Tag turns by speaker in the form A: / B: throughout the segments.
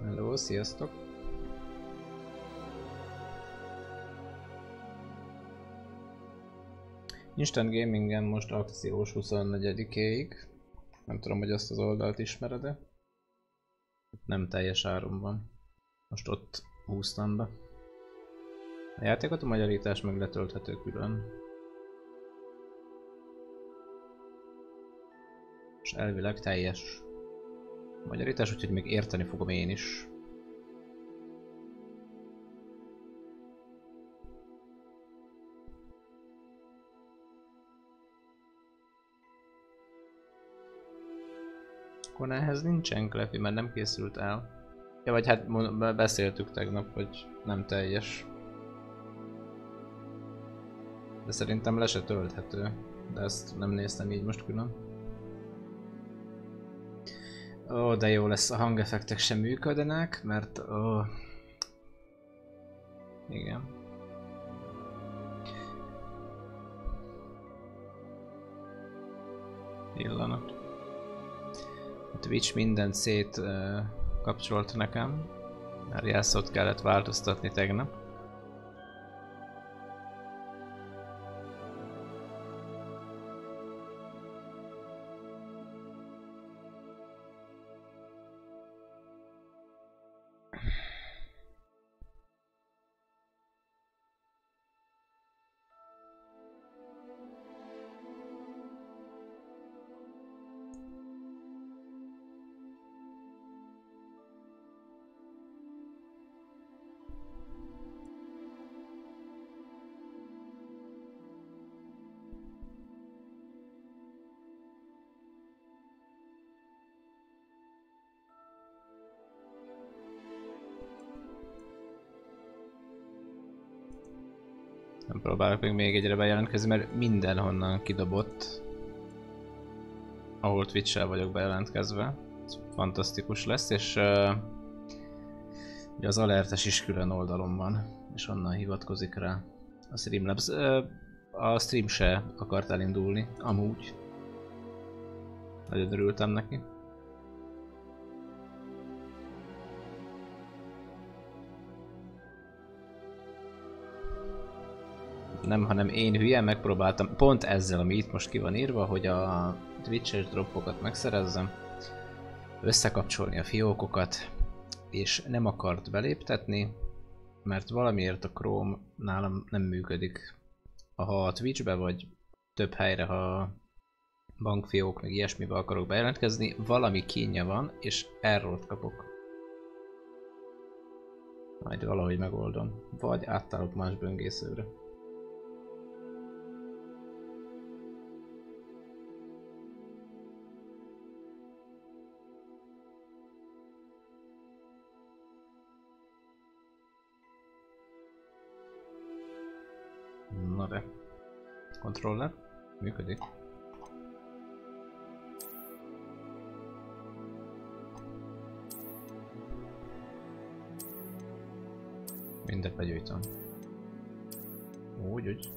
A: Hello, sziasztok! Instant Gamingen most akciós 24-éig. Nem tudom, hogy azt az oldalt ismered-e? Nem teljes áron van. Most ott húztam be. A játékot a magyarítás meg letölthető külön. És elvileg teljes magyarítás, úgyhogy még érteni fogom én is. Akkor ehhez nincsen klefi, mert nem készült el. Ja, vagy hát beszéltük tegnap, hogy nem teljes. De szerintem le se tölthető. De ezt nem néztem így most külön. Ó, de jó lesz, a hangeffektek sem működnek, mert ó... Igen. Pillanat. A Twitch mindent szét kapcsolt nekem, mert jelszót kellett változtatni tegnap. Nem próbálok még egyre bejelentkezni, mert mindenhonnan kidobott, ahol Twitch-el vagyok bejelentkezve. Ez fantasztikus lesz, és ugye az alertes is külön oldalon van, és onnan hivatkozik rá a Streamlabs. A stream se akart elindulni, amúgy. Nagyon örültem neki. Nem, hanem én hülye, megpróbáltam pont ezzel, ami itt most ki van írva, hogy a Twitch-es droppokat megszerezzem, összekapcsolni a fiókokat, és nem akart beléptetni, mert valamiért a Chrome nálam nem működik. Ha a Twitch-be vagy több helyre, ha bankfiók meg ilyesmibe akarok bejelentkezni, valami kínja van, és errort kapok. Majd valahogy megoldom. Vagy átállok más böngészőre. Na de, controller működik. Mindet begyújtom. Úgy.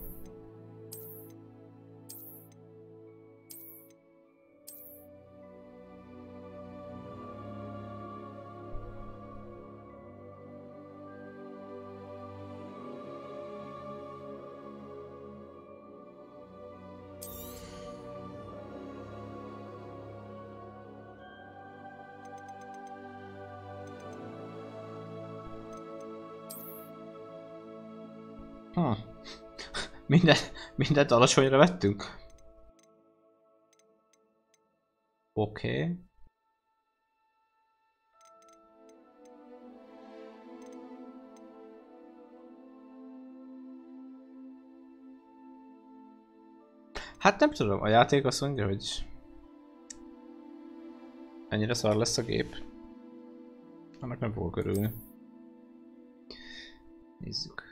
A: Mindent alacsonyra vettünk? Oké. Hát nem tudom, a játék azt mondja, hogy ennyire szar lesz a gép. Annak nem fogok örülni. Nézzük.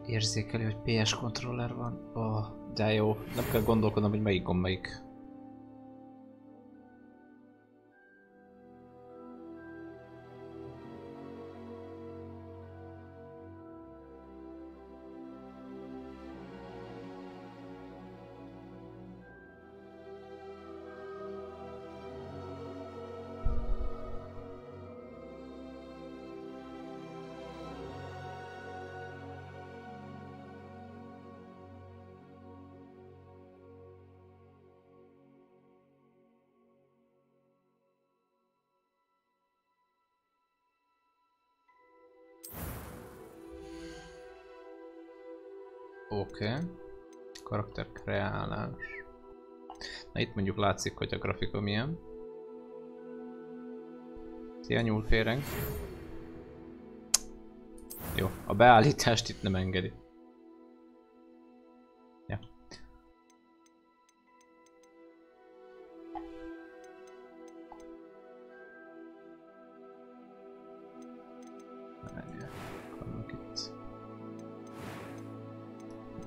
A: Érzékeli, hogy PS kontroller van. Oh, de jó. Nem kell gondolkodnom, hogy melyik gomb melyik. Oké. Karakter kreálás. Na itt mondjuk látszik, hogy a grafika milyen. Szia nyúlféreg. Jó, a beállítást itt nem engedi. Ja.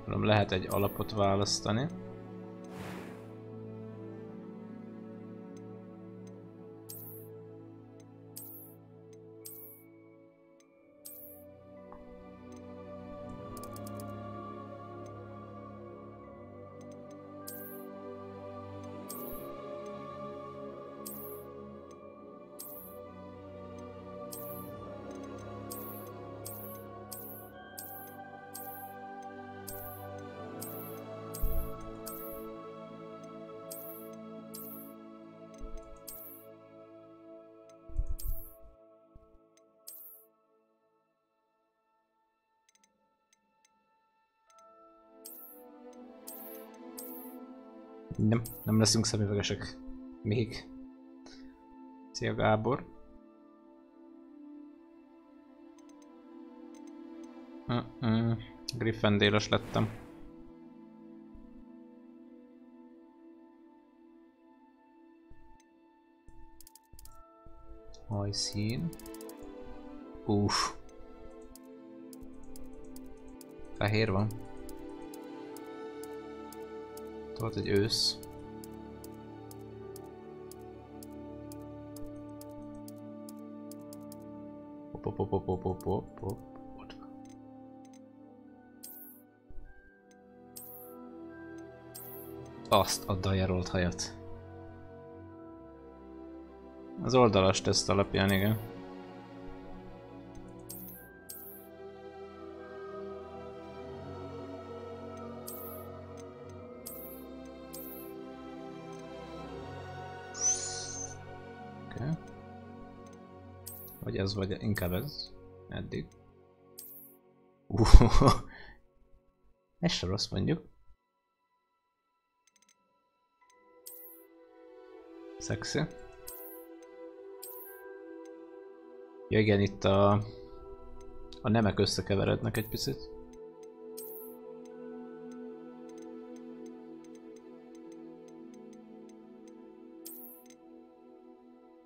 A: Lehet egy alapot választani. Nem leszünk szemüvegesek. Még. Szia Gábor. Griffendélos lettem. Hajszín. Uff. Fehér van. Volt egy ősz. Azt a dajarolt hajat. Az oldalas teszt alapján, igen. Vagy ez, vagy inkább ez. Eddig. Ez se rossz mondjuk. Szexi. Ja igen, itt a nemek összekeverednek egy picit.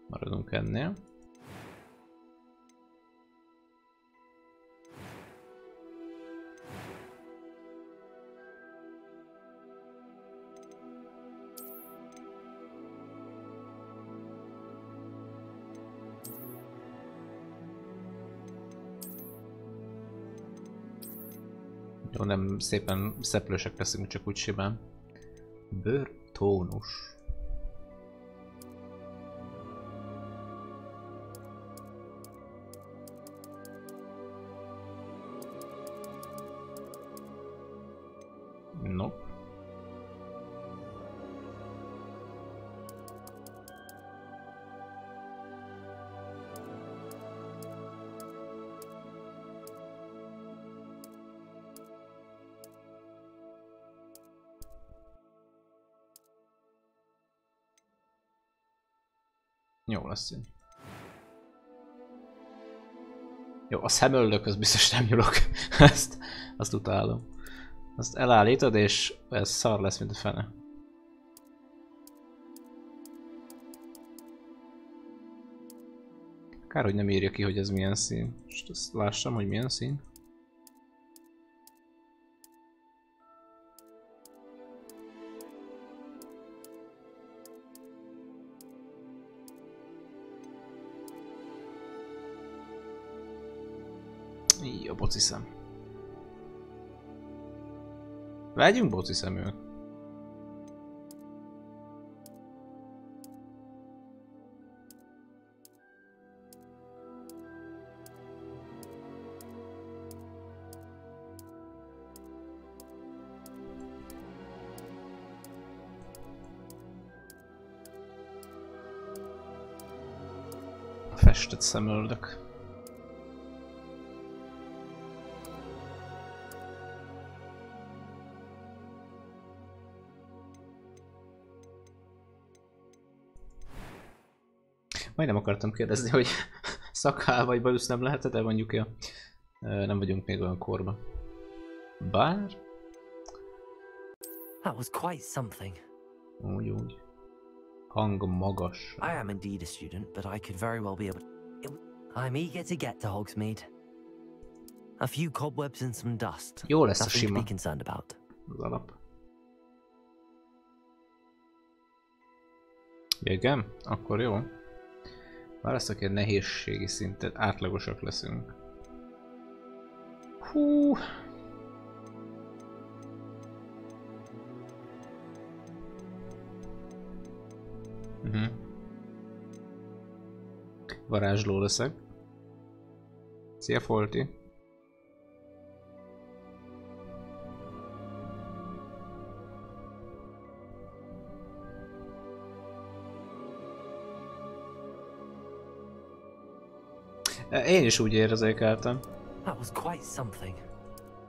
A: Maradunk ennél. Jó, nem szépen szeplősek leszünk, csak úgy simán. Bőrtónus. Nope. Jó lesz így. Jó, a szemöldökhöz biztos nem nyúlok. Azt utálom. Azt elállítod és ez szar lesz, mint a fene. Kár, hogy nem írja ki, hogy ez milyen szín. Most azt lássam, hogy milyen szín. Jó, bociszem. Vegyünk bociszeműt. Festett szemöldök. Majdnem akartam kérdezni, hogy szakhál vagy bajusz nem lehet, de mondjuk ja, nem vagyunk még olyan korban. Bár...
B: That was quite something.
A: Úgy. Hang magas.
B: I am indeed a student, but I could very well be able to... I'm eager to get to Hogsmeade. A few cobwebs and some dust.
A: Jó lesz a
B: Nothing to
A: sima.
B: be concerned about.
A: Az alap. Igen? Akkor jó. Választok egy nehézségi szintet, átlagosak leszünk. Hú. Varázsló leszek. Szia Folti. Én is úgy érzékeltem.
B: That was quite something.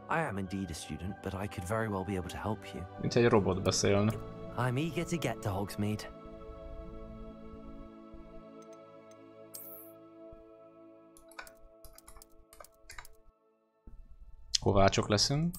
B: I am indeed a student, but I could very well be able to help you.
A: Mint egy robot beszélne.
B: I'm eager to get to Hogsmeade.
A: Kovácsok leszünk.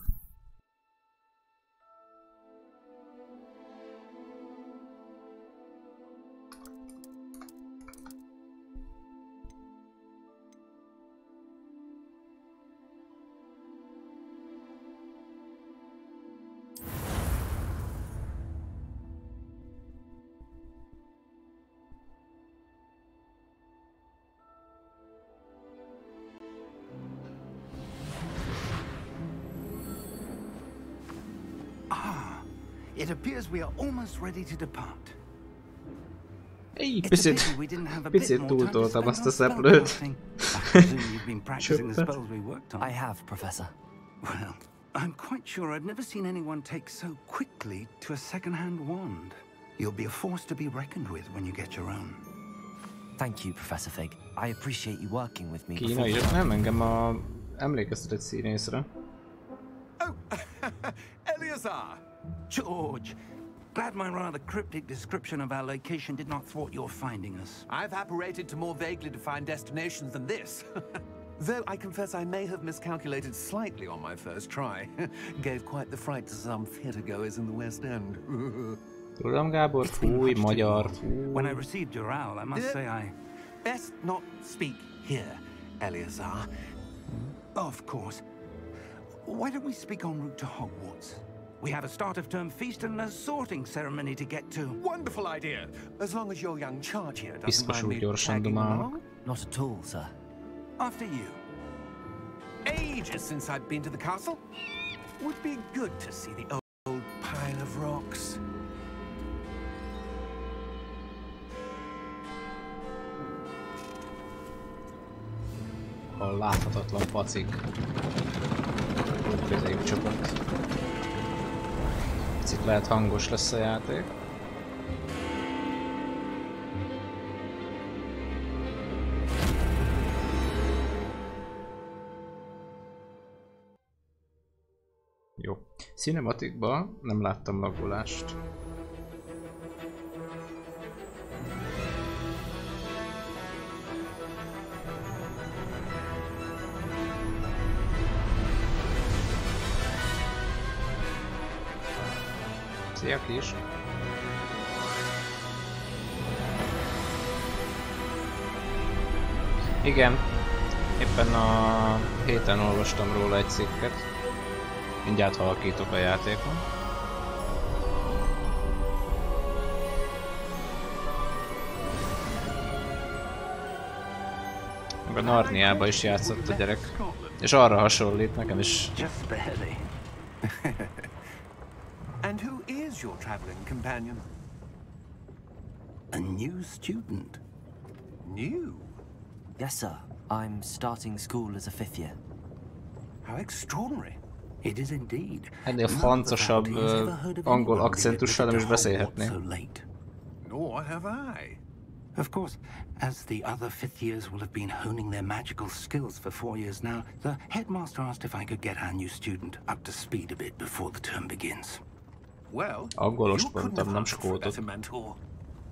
C: It appears we are almost ready to depart.
A: Egy
C: It's a
A: picit,
C: pity we didn't have a bit
A: picit
C: more time to
A: túltoltam
C: spend
A: azt a
C: on
A: szeplőt.
C: spellcasting. I presume you've been practicing the
A: Csöppet.
C: spells we worked on.
B: I have, Professor.
C: Well, I'm quite sure I've never seen anyone take so quickly to a second-hand wand. You'll be a force to be reckoned with when you get your own.
B: Thank you, Professor Fig. I appreciate you working with me
A: Kína
B: before...
A: is, nem engem a... emlékeztetett színészre.
D: Oh, Eleazar!
C: George, glad my rather cryptic description of our location did not thwart your finding us.
D: I've apparated to more vaguely defined destinations than this. Though I confess I may have miscalculated slightly on my first try. Gave quite the fright to some theatregoers in the West End.
A: Tudom, Gábor, fúj, magyar,
C: When I received your owl, I must say I...
D: Best not speak here, Eleazar.
C: Of course. Why don't we speak en route to Hogwarts? We have a start-of-term feast and a sorting ceremony to get to.
D: Wonderful idea! As long as your young charge here doesn't
A: Biztos
D: mind
A: úgy
D: me
A: gyorsan
D: tagging
A: dumálnak.
D: along.
B: Not at all, sir.
C: After you.
D: Ages since I've been to the castle. Would be good to see the old pile of rocks.
A: A láthatatlan pacik. Közéjük csapott. Itt lehet hangos lesz a játék. Jó. Cinematikban nem láttam lagulást. Szia Kis! Igen, éppen a héten olvastam róla egy cikket. Mindjárt halkítok a játékon. Meg a Narniába is játszott a gyerek. És arra hasonlít nekem is.
C: Just barely.
D: And who is your traveling companion?
C: A new student.
D: New?
B: Yes, sir. I'm starting school as a fifth year.
D: How extraordinary.
C: It is indeed.
A: Ennél fancosabb angol akcentussal nem is beszélhetné.
D: Nor have I.
C: Of course, as the other fifth years will have been honing their magical skills for 4 years now, the headmaster asked if I could get our new student up to speed a bit before the term begins.
D: Well,
A: Angolost
D: you couldn't
A: mondtam,
D: have
A: nem
D: asked for a
A: skótot.
D: better mentor.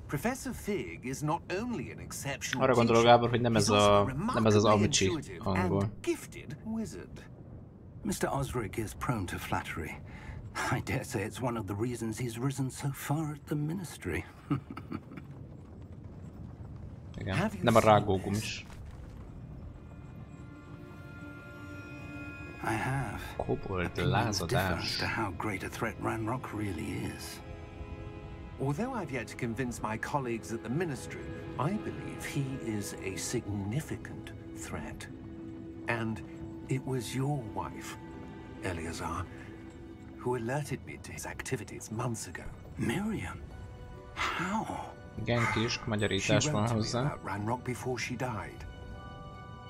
D: Professor Fig is not only an exceptional
A: Arra gondolok,
D: teacher,
A: Gábor, hogy nem ez
D: he's also a
A: az
D: remarkably
A: Amici
D: intuitive
A: hangol.
D: and gifted wizard.
C: Mr. Osric is prone to flattery. I dare say it's one of the reasons he's risen so far at the ministry.
A: Igen, nem a rágógumis.
C: I have.
A: Kobold
C: Opinions differ as
A: lázadás.
C: to how great a threat Ranrock really is.
D: Although I've yet to convince my colleagues at the ministry, I believe he is a significant threat. And it was your wife, Eleazar, who alerted me to his activities months ago.
C: Miriam? How?
A: Igen, kis
D: She
A: magyarítás
D: wrote
A: van
D: to me
A: hozzá.
D: about Ranrock before she died,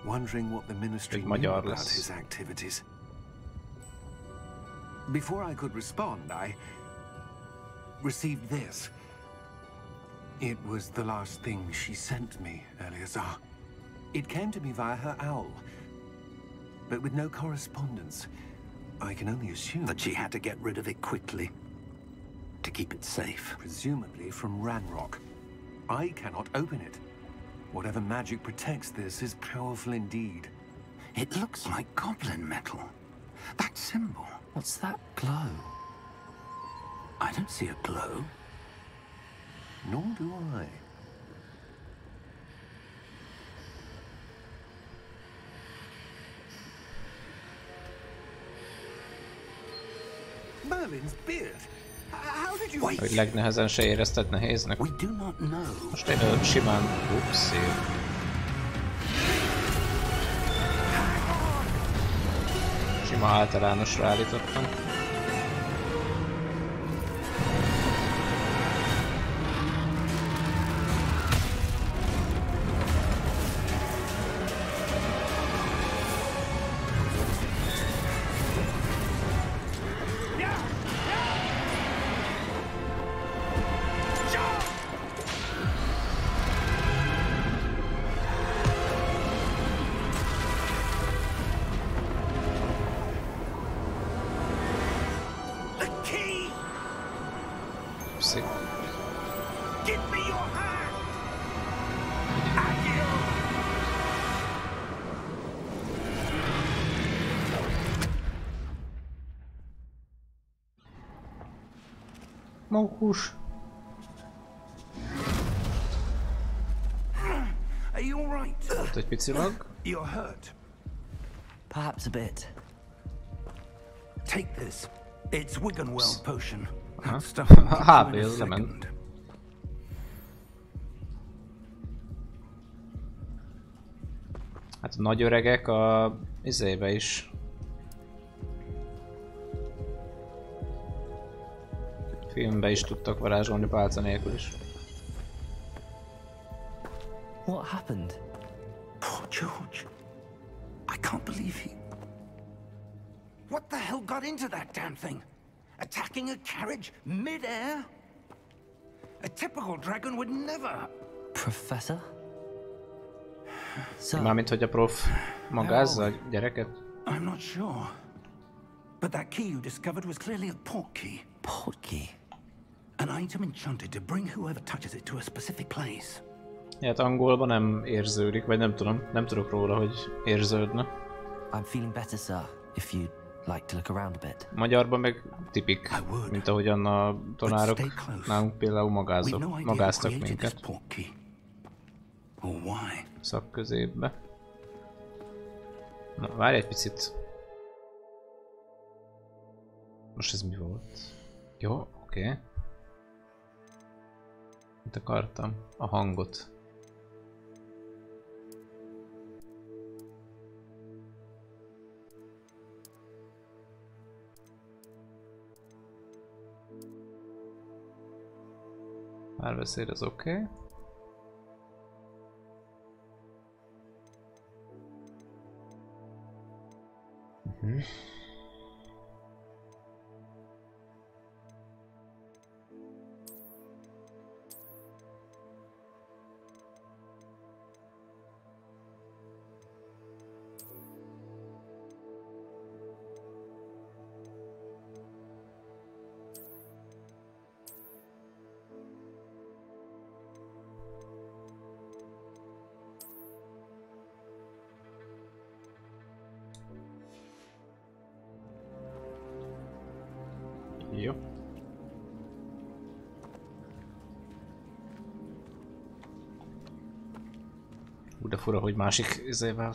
D: wondering what the ministry
A: Egy
D: knew
A: magyar
D: about
A: lesz.
D: his activities. Before I could respond, I received this. It was the last thing she sent me, Eleazar. It came to me via her owl, but with no correspondence. I can only assume
C: That she had to get rid of it quickly to keep it safe.
D: presumably from Ranrock. I cannot open it. Whatever magic protects this is powerful indeed.
C: It looks like goblin metal. That symbol.
B: What's that glow?
C: I don't see a glow.
D: Nor do I. Merlin's beard. How did you...
A: Hogy legnehezen se érezted nehéznek.
C: We do not know.
A: Most én simán... Upsi. Sima általánosra állítottam.
C: The key!
A: Upsi.
C: Give me your hand! Accio!
A: Mókus.
C: Are you all right?
A: Ott egy pici lag.
C: You're hurt.
B: Perhaps a bit.
C: Take this. It's Wiggenweld potion. That stuff
A: Ha,
C: will keep you in a
A: ez lement.
C: second.
A: Hát a nagy öregek a izébe is. Filmbe is tudtak varázsolni pálca nélkül is.
B: What happened?
C: Poor George. I can't believe he... What the hell got into that damn thing? Attacking a carriage mid-air? A typical dragon would never...
B: Professor? So,
A: Mármint, hogy a prof magázza a gyereket.
C: I'm not sure. But that key you discovered was clearly a port key.
B: portkey.
C: An item enchanted to bring whoever touches it to a specific place.
A: Hát angolban nem érződik, vagy nem tudom, nem tudok róla, hogy érződne.
B: I'm feeling better, sir, if you'd like to look around a bit.
A: Magyarban meg tipik, mint ahogyan a tanárok nálunk például magáztak minket szakközépbe. Na, várj egy picit. Most ez mi volt? Jó, oké. Mit akartam? A hangot. Párbeszéd az oké. Jó. De fura, hogy másik izével,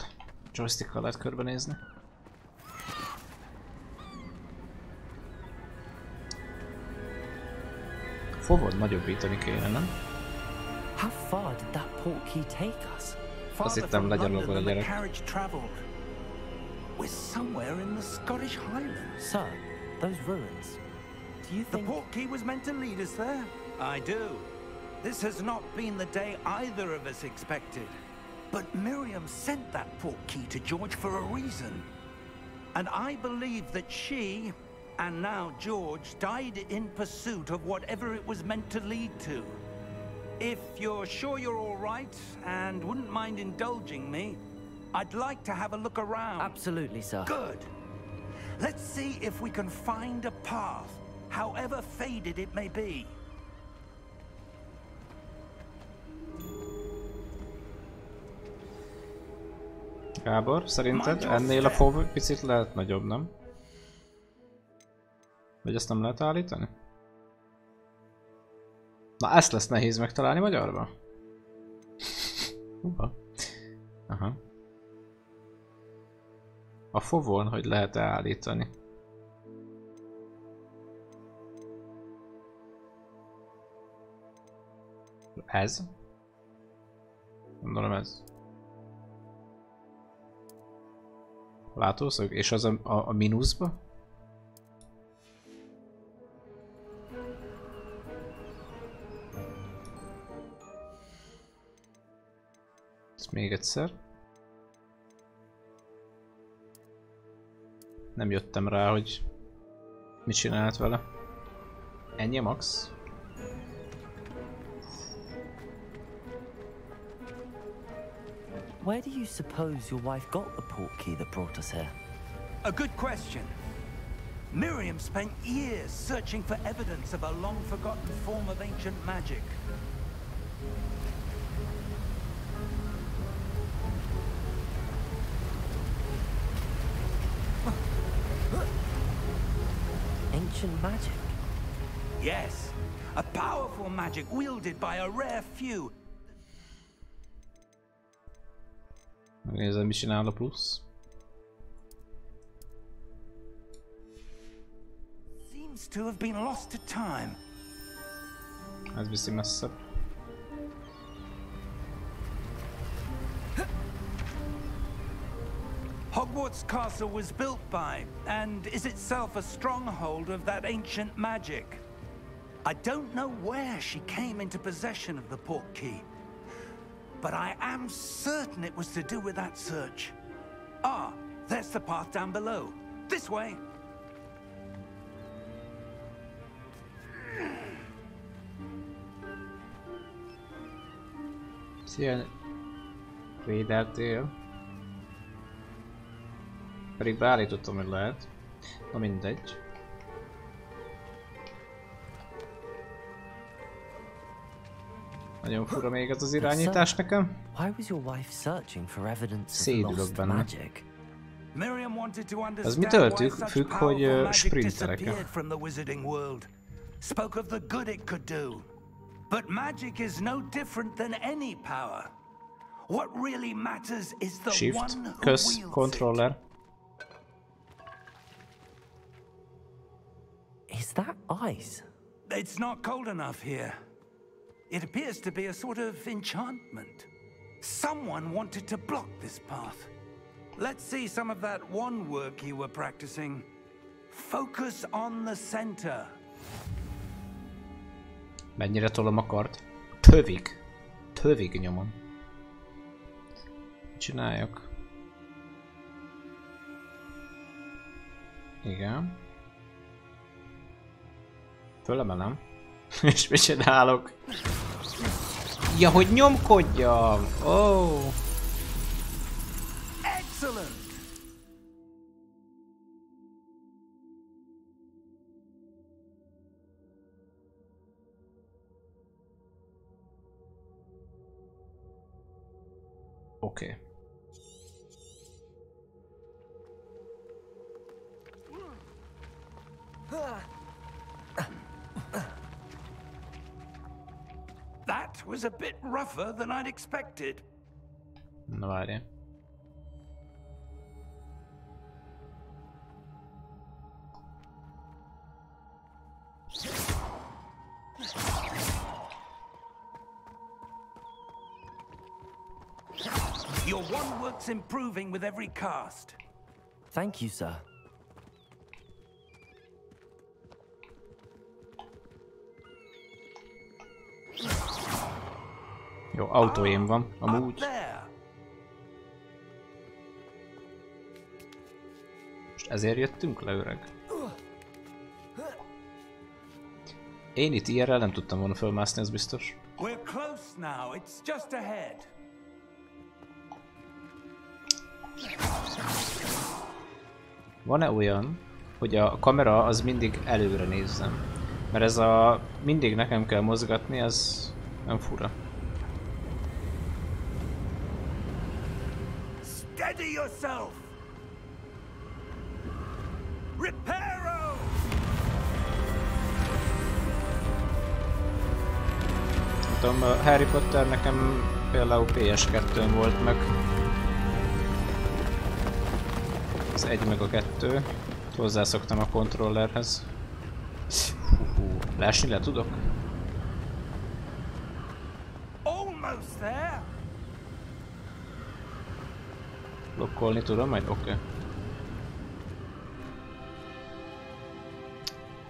A: joystickkal lehet körbenézni. Fogod nagyobbítani kéne, nem?
B: How far did that portkey take us?
A: Azt hittem legyalogol a gyerek.
C: We're somewhere in the Scottish Highlands.
B: Sir, those ruins. Do you
C: The
B: think...
C: portkey was meant to lead us there? I do. This has not been the day either of us expected. But Miriam sent that portkey to George for a reason. And I believe that she, and now George, died in pursuit of whatever it was meant to lead to. If you're sure you're all right, and wouldn't mind indulging me, I'd like to have a look around.
B: Absolutely, sir.
C: Good. Let's see if we can find a path, however faded it may be.
A: Gábor, szerinted ennél a fog picit lehet nagyobb, nem? Vagy ezt nem lehet állítani? Na, ezt lesz nehéz megtalálni magyarban? Aha. A fovon, hogy lehet-e állítani? Ez? Gondolom ez. Látószög? És az a mínuszba? Ezt még egyszer. Nem jöttem rá, hogy mit csinált vele. Ennyi max?
B: Where do you suppose your wife got the portkey that brought us here?
C: A good question. Miriam spent years searching for evidence of a long-forgotten form of ancient magic.
B: Ancient magic?
C: Yes, a powerful magic wielded by a rare few.
A: Megnézem, mi csinál a plusz.
C: Seems to have been lost to time.
A: Ez viszi messzebb.
C: Hogwarts Castle was built by, and is itself a stronghold of that ancient magic. I don't know where she came into possession of the portkey, but I am certain it was to do with that search. Ah, there's the path down below. This way.
A: Szia, védeltél. Pedig beállítottam, hogy lehet. Na mindegy. Nagyon fura még ez az irányítás nekem. Szédülök benne. Ez mitől függ, hogy sprinterek-e?
C: Spoke of the good it could do. But magic is no different than any power. What really matters is the
A: Shift,
C: one who
A: kösz,
C: wields
A: controller.
B: Is that ice?
C: It's not cold enough here. It appears to be a sort of enchantment. Someone wanted to block this path. Let's see some of that one work you were practicing. Focus on the center.
A: Mennyire tolom a kart? Tövig. Tövig nyomom. Csináljak. Igen. Fölemelem. És mit csinálok? Ja, hogy nyomkodjam! Oh.
C: Excellent.
A: Oké.
C: was a bit rougher than I'd expected.
A: Na várjál.
C: Your one work's improving with every cast.
B: Thank you, sir.
A: Jó, autóém van, amúgy. Most ezért jöttünk le, öreg? Én itt ilyenrel nem tudtam volna fölmászni, ez biztos.
C: We're close now. It's just ahead.
A: Van-e olyan, hogy a kamera az mindig előre nézzem? Mert ez a mindig nekem kell mozgatni, ez nem fura.
C: Steady yourself. Reparo!
A: Tudom, Harry Potter nekem például PS2-n volt meg. Az 1 meg a 2. Hozzászoktam a kontrollerhez. Lásni le tudok?
C: Almost there.
A: Blokkolni tudom majd? Oké.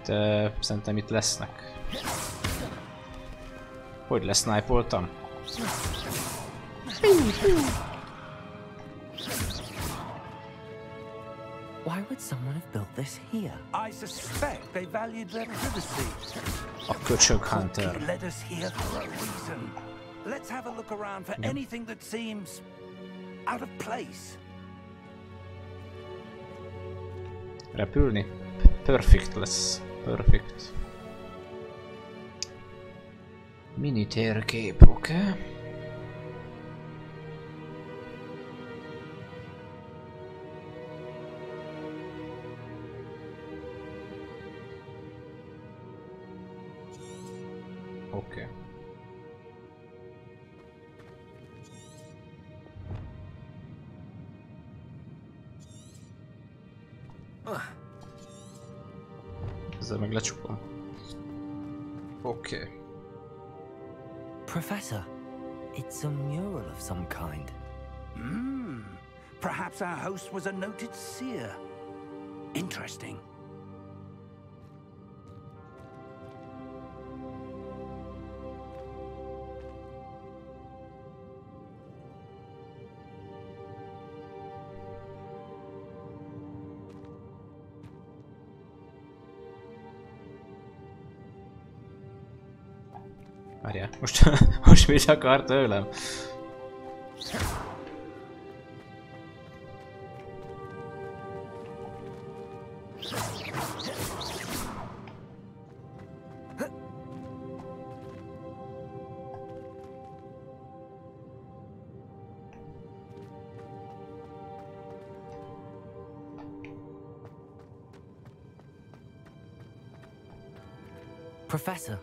A: De szerintem itt lesznek. Hogy lesznájpoltam?
B: Why would someone have built this here?
C: I suspect they valued their privacy.
A: A köcsög Hunter.
C: He led us here for a reason. Let's have a look around for anything that seems out of place.
A: Repülni? Perfect lesz. Perfect. Mini térkép, oké? Oké. Ezzel meg lecsukom. Oké.
B: Professor, it's a mural of some kind.
C: Perhaps our host was a noted seer. Interesting.
A: Várjál, most mit akar tőlem?
B: Professor,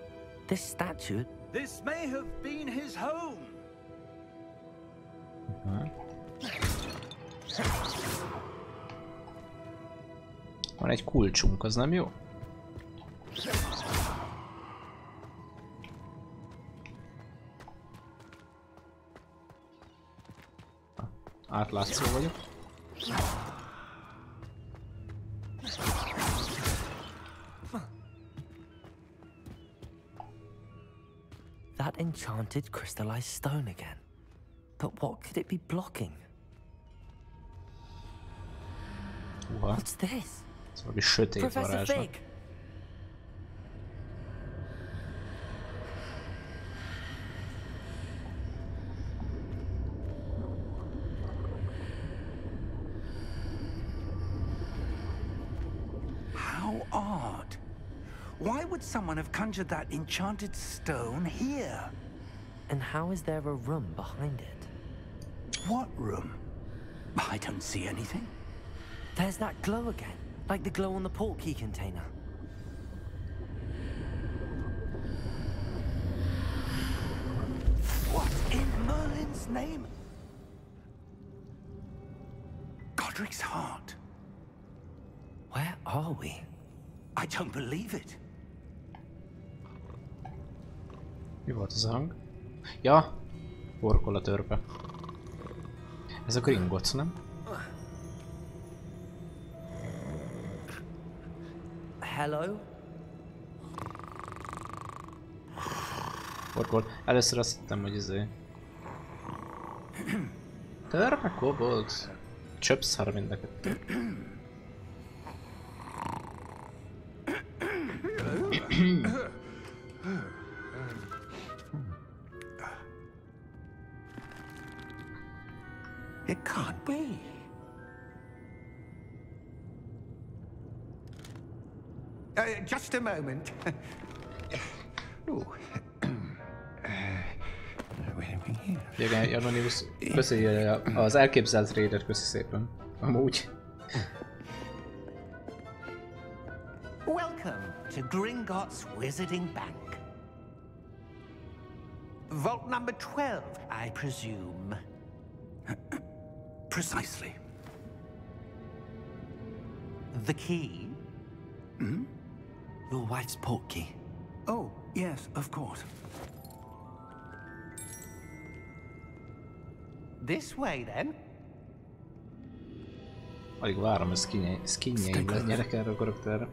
B: this statue...
C: This may have been his home.
A: Van egy kulcsunk, az nem jó? Átlátszó vagyok.
B: That enchanted crystallized stone again. But what could it be blocking? What's this?
A: Ez valami sötét
B: Professor
A: varázslat.
B: Fig!
C: How odd. Why would someone have conjured that enchanted stone here?
B: And how is there a room behind it?
C: What room? I don't see anything.
B: There's that glow again, like the glow on the portkey container.
C: God's name? Godric's heart.
B: Where are we?
C: I don't believe it.
A: Mi volt az a hang? Ja! Horkol a törpe. Ez a Gringotts, nem?
B: Hello?
A: Horkol. Először azt hittem, hogy Törpe, kobold. Csöpszar mindeket.
C: It can't be. Just a moment.
A: Igen, Janonius, köszi az elképzelt raidet, köszi szépen. Amúgy.
C: Welcome to Gringotts Wizarding Bank. Vault number 12, I presume. Precisely. The key?
B: Hmm? Your wife's portkey.
C: Oh, yes, of course. This way, then.
A: Alig várom, hogy skinjeim legyenek erre a karakterre.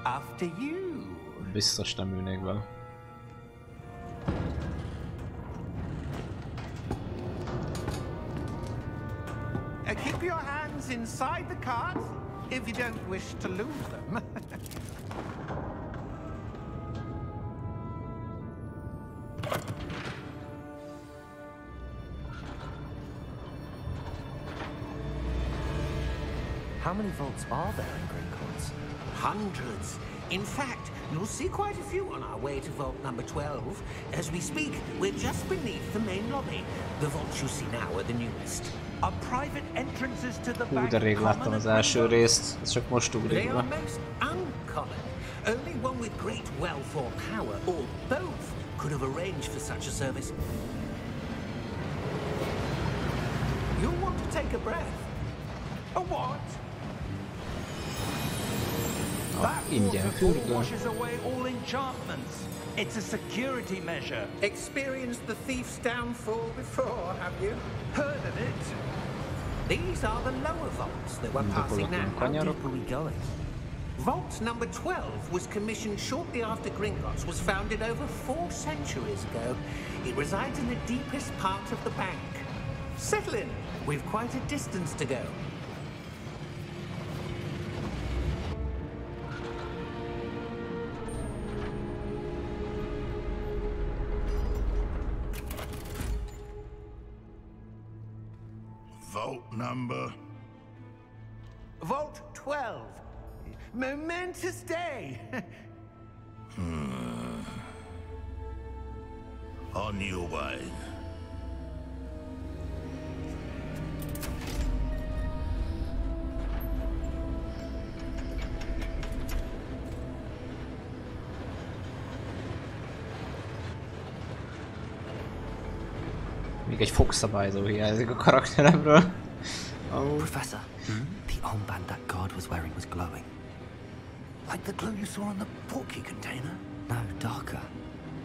C: After you.
A: Biztos nem ülnék vele.
C: Keep your hands inside the cart if you don't wish to lose them.
B: How many vaults are there in Gringotts?
E: Hundreds. In fact, you'll see quite a few on our way to vault number 12. As we speak, we're just beneath the main lobby. The vaults you see now are the newest.
C: Are private entrances to the
A: Hú,
C: bank
A: de rég láttam
C: common
A: az
C: at
A: első
C: Gringotts?
A: részt, ez csak most ugrik
E: They are
A: be.
E: most uncommon. Only one with great wealth or power, or both, could have arranged for such a service.
C: You'll want to take a breath. A what? That
A: ingyen
C: waterfall
A: fürdő.
C: washes away all enchantments. It's a security measure.
E: Experienced the thief's downfall before, have you?
C: Heard of it?
E: These are the lower vaults that we're passing now.
B: How deep are we going?
E: Vault number 12 was commissioned shortly after Gringotts was founded over 4 centuries ago. It resides in the deepest part of the bank. Settle in. We've quite a distance to go.
F: Vault number?
C: Vault 12. Momentous day.
F: On your way.
A: Még egy fogszabályzó hiányzik a karakteremről. Oh.
B: Professor, the armband that guard was wearing was glowing.
C: Like the glow you saw on the portkey container?
B: No, darker.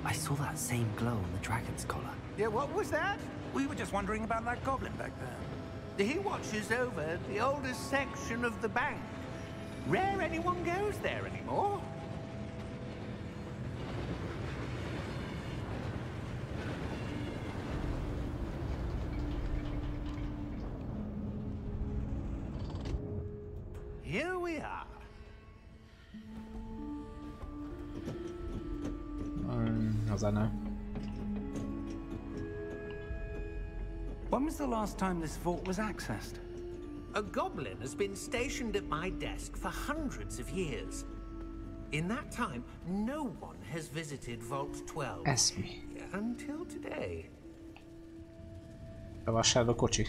B: I saw that same glow on the dragon's collar.
C: Yeah, what was that? We were just wondering about that goblin back there. He watches over the oldest section of the bank. Rare anyone goes there anymore. Here we are.
A: A zene.
C: When was the last time this vault was accessed?
E: A goblin has been stationed at my desk for hundreds of years. In that time, no one has visited Vault 12.
A: Eszmi.
E: Until today.
A: Bevásárló kocsi.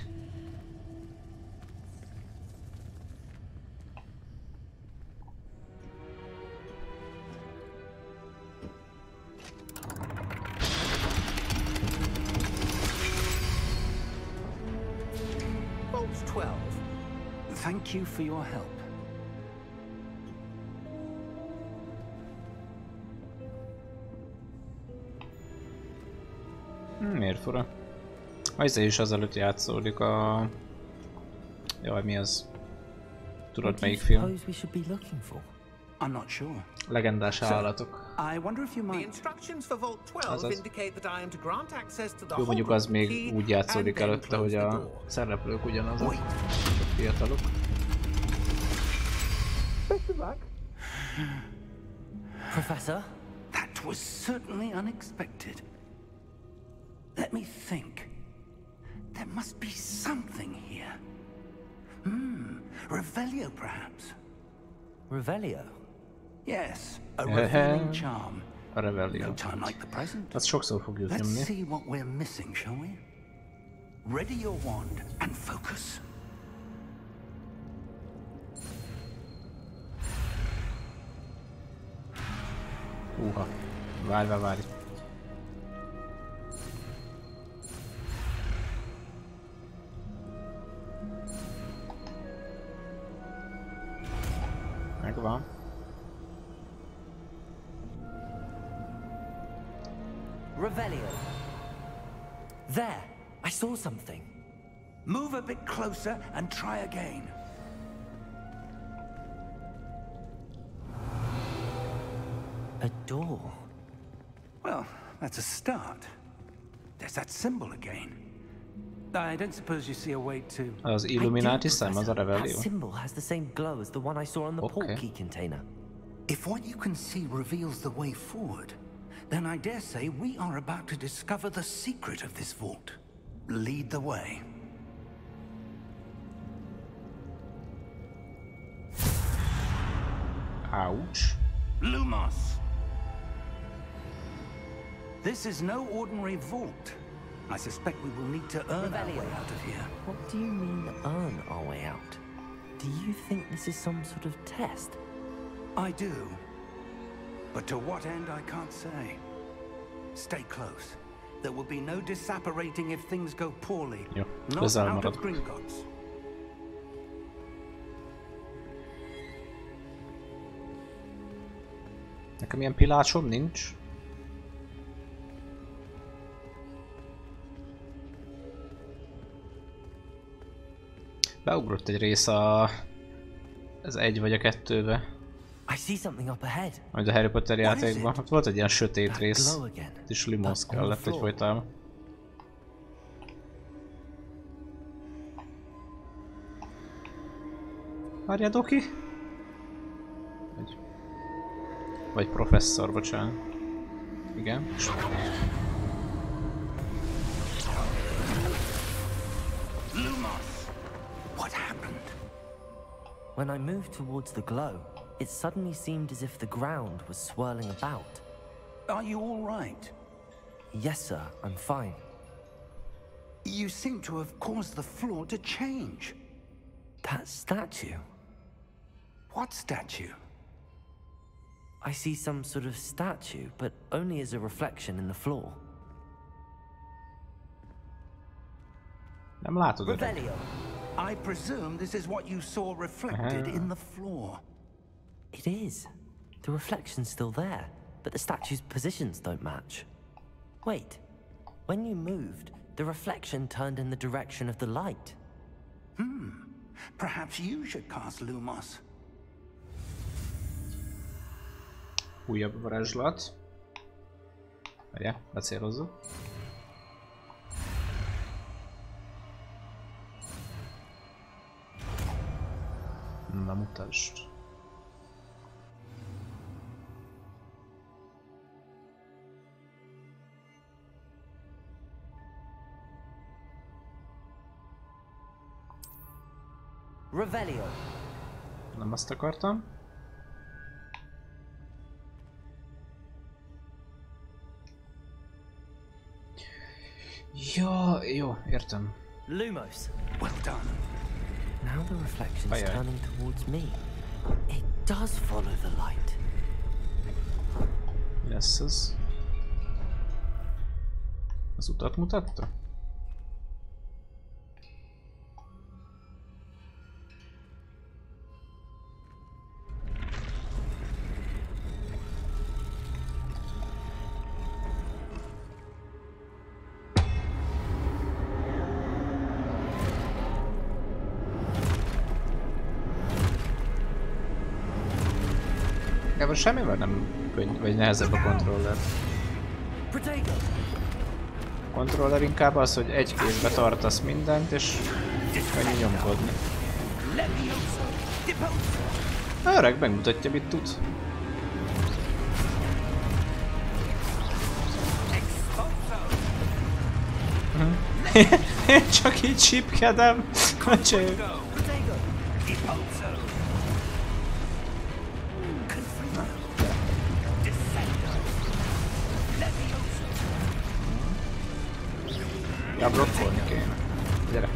C: Thank you for your help.
A: Miért fura? Ezzel is azelőtt játszódik a... Jaj, mi az? Tudod melyik film?
C: I'm not sure.
A: Legendás állatok.
C: I wonder if you
E: The
C: might...
E: instructions for Vault 12 indicate that I am to grant access to the
A: Jó, mondjuk az
E: Hogwarts
A: még
E: key
A: úgy játszódik
E: and then
A: előtte,
E: close
A: hogy
E: the
A: a
E: door.
A: szereplők ugyanazok. Csak fiatalok.
B: Professor?
C: That was certainly unexpected. Let me think. There must be something here. Revelio, perhaps.
B: Revelio?
C: Yes, a revealing charm.
A: A Revelio.
C: No time like the present.
A: Azt sokszor fogjuk
C: Let's
A: nyomni.
C: see what we're missing, shall we? Ready your wand and focus.
A: Húha. Várj. Megvan.
B: Revelio. There! I saw something.
C: Move a bit closer and try again.
B: A door.
C: Well, that's a start. There's that symbol again. I don't suppose you see a way to...
A: Az Illuminati
B: I do,
A: szám, az a
B: Professor. That
A: Revelio.
B: symbol has the same glow as the one I saw on the
A: Okay.
B: port key container.
C: If what you can see reveals the way forward, then I dare say we are about to discover the secret of this vault. Lead the way.
A: Ouch.
C: Lumos! This is no ordinary vault. I suspect we will need to earn our way out of here.
B: What do you mean, earn our way out? Do you think this is some sort of test?
C: I do. But to what end, I can't say. Stay close. There will be no disapparating if things go poorly.
A: Jó,
C: Not
A: közel
C: out of
A: maradok.
C: Gringotts.
A: Nekem ilyen pilácsom nincs. Beugrott egy rész az 1 vagy a 2-be.
B: I see something up ahead.
A: Majd a Harry Potter játékban. Ott volt egy ilyen sötét
B: That
A: rész.
B: glow again.
A: Itt is limóz kellett egyfolytában. Várjál, Doki? Vagy professzor, bocsánat. Igen.
C: Lumos! What happened?
B: When I moved towards the glow, it suddenly seemed as if the ground was swirling about.
C: Are you all right?
B: Yes, sir, I'm fine.
C: You seem to have caused the floor to change.
B: That statue.
C: What statue?
B: I see some sort of statue, but only as a reflection in the floor.
A: Nem látod, öreg.
B: Revelio.
C: I presume this is what you saw reflected in the floor.
B: It is. The reflection's still there, but the statue's positions don't match. Wait. When you moved, the reflection turned in the direction of the light.
C: Perhaps you should cast Lumos.
A: Újabb varázslat. Várjál, becélozzuk. Na mutasd.
B: Revelio.
A: Nem azt akartam. Jó, értem.
B: Lumos.
C: Well done.
B: Now the reflection's
A: Aye, aye.
B: turning towards me. It does follow the light.
A: Mi lesz ez? Az utat mutatta? Nekem semmivel nem könnyű, vagy nehezebb a kontroller. A kontroller inkább az, hogy egy kézbe tartasz mindent, és könnyű nyomkodni. Öreg megmutatja, mit tud. Én csak így csipkedem. Ja, blokkolni kéne. Gyere.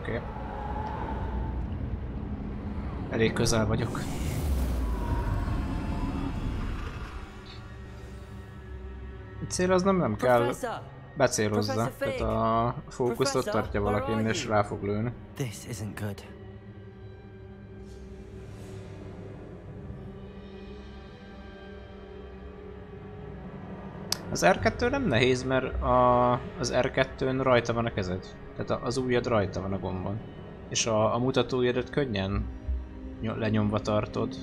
A: Oké. Elég közel vagyok. Céloznom nem kell. Becélozza. Tehát a fókuszt ott tartja valakin és rá fog lőni. Az R2 nem nehéz, mert az R2-n rajta van a kezed. Tehát az ujjad rajta van a gombon. És a mutatóujjadat könnyen lenyomva tartod.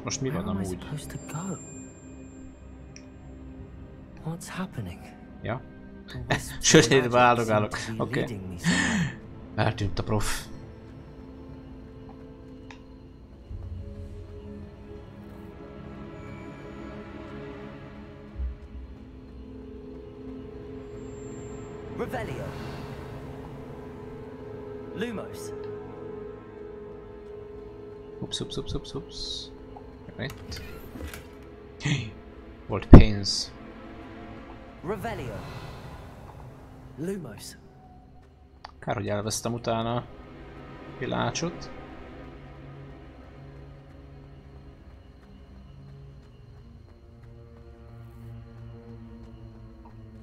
A: Most mi van amúgy? Ja? Sötétbe áldogálok. Oké. Eltűnt a prof.
B: Revelio. Lumos.
A: Ups. Right. Volt pénz.
B: Revelio. Lumos.
A: Kár, hogy elvesztem utána a pilácsot.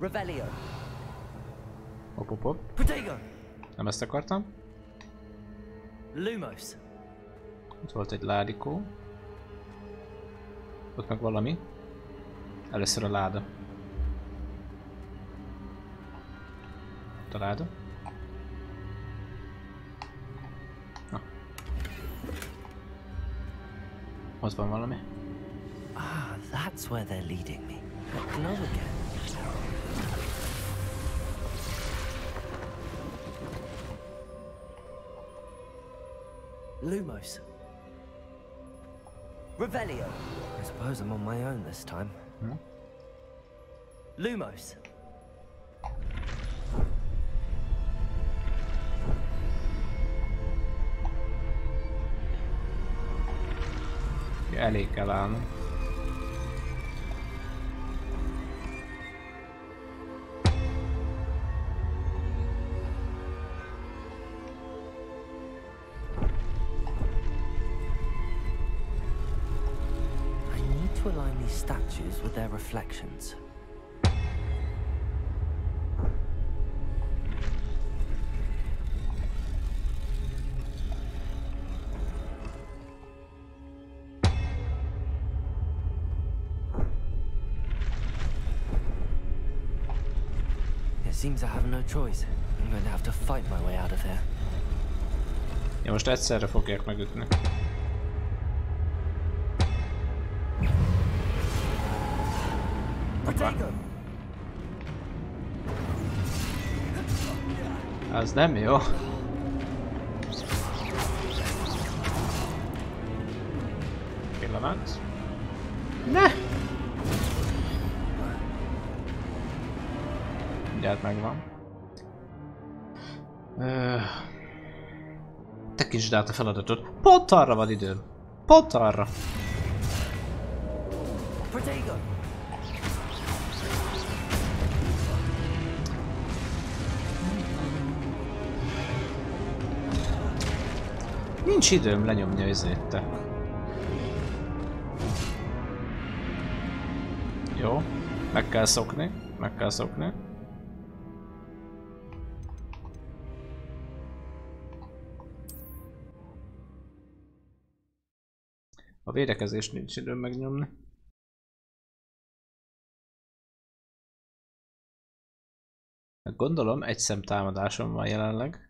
B: Revelio.
A: Hop. Nem ezt akartam.
B: Lumos.
A: Ott volt egy ládikó. Ott meg valami. Először a láda. Ott a láda. Na. Ott van valami.
B: Ah, that's where they're leading me. That glow again. Lumos. Revelio. I suppose I'm on my own this time. Lumos.
A: Elég kell állni.
B: To align these statues with their reflections. It seems I have no choice. I'm going to have to fight my way out of here.
A: Ja, most egyszerre fogják megütni. Az nem jó. Pillanat. Ne! Mindjárt megvan. Tekítsd át a feladatot. Pont arra van időm. Pont arra. nincs időm lenyomni az izét. Jó, meg kell szokni, meg kell szokni. A védekezést nincs időm megnyomni. Gondolom egy szemtámadásom van jelenleg.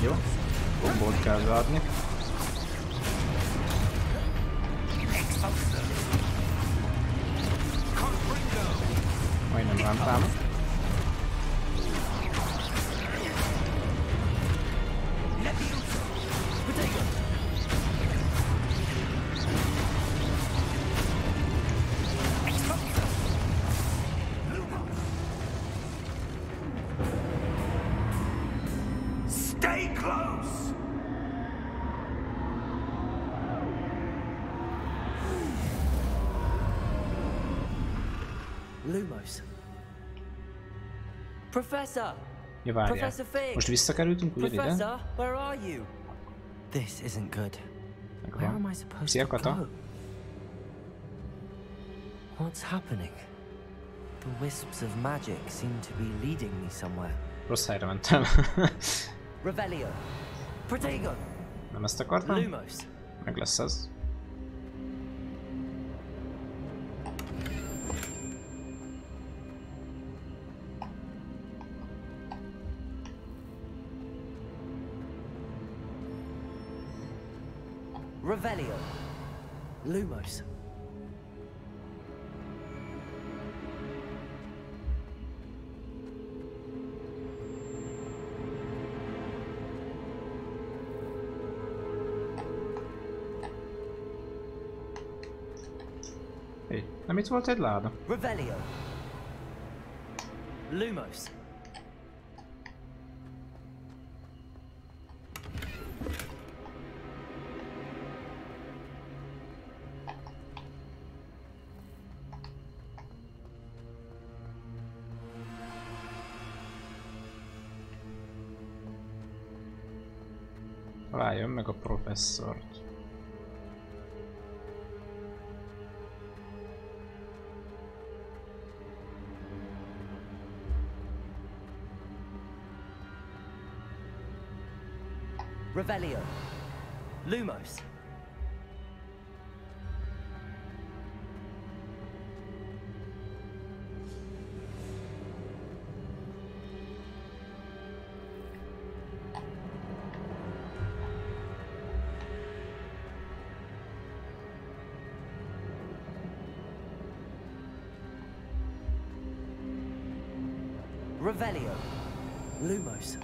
A: Jó, gombot kell adni. Majdnem rám támad.
B: Lumos. Professor!
A: Ja, várjál.
B: Professor V.N.K.
A: Most visszakerültünk ugye ide?
B: Professor, where are you? This isn't good. Where am I supposed
A: Szia,
B: to
A: Kata.
B: go? What's happening? The wisps of magic seem to be leading me somewhere.
A: Rossz helyre mentem.
B: Revelio. Protego.
A: Nem ezt akartam?
B: Lumos.
A: Meg lesz ez.
B: Revelio. Lumos.
A: Hé, nem itt volt egy láda?
B: Revelio. Lumos.
A: Találjon meg a professzort.
B: Revelio. Lumos. Revelio. Lumos.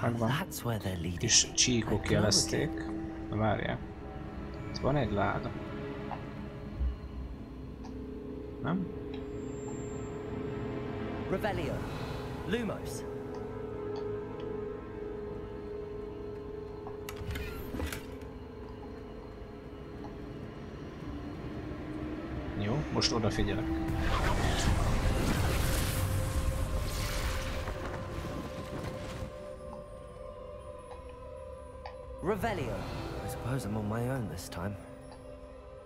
A: Megvan.
B: That's where they're leading.
A: És csíkok jelezték. Na várjál. Itt van egy láda. Nem?
B: Revelio. Lumos.
A: Jó, most odafigyelek.
B: Revelio. I suppose I'm on my own this time.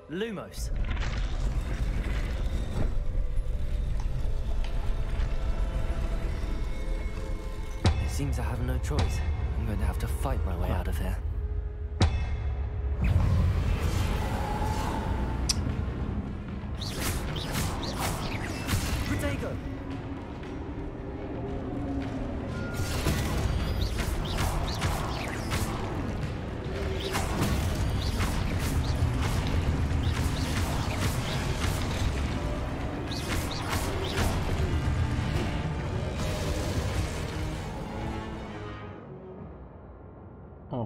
B: Lumos. It seems I have no choice. I'm going to have to fight my way out of here. Protego!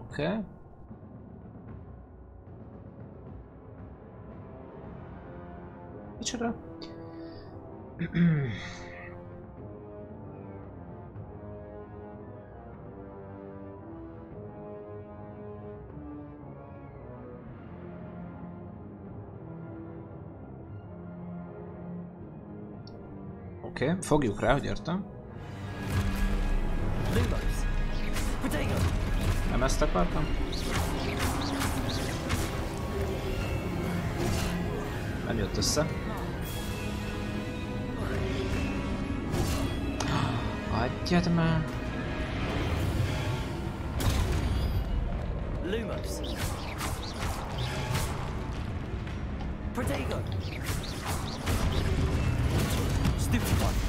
A: Oké. Micsoda? Oké, fogjuk rá, hogy értem. Nem ezt akartam? Nem jött össze. Adjad már!
B: Lumos. Protego. Stupefy.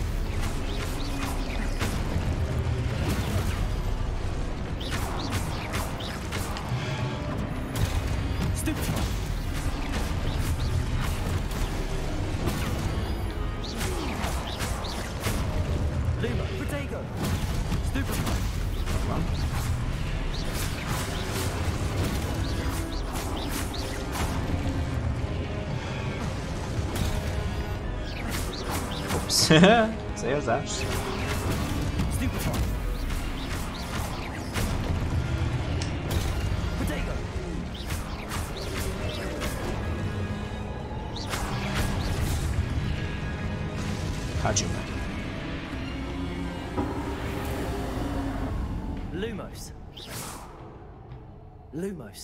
B: Stupefy. Luma. Protego. Stupefy.
A: Célzás. Hajime.
B: Lumos. Lumos.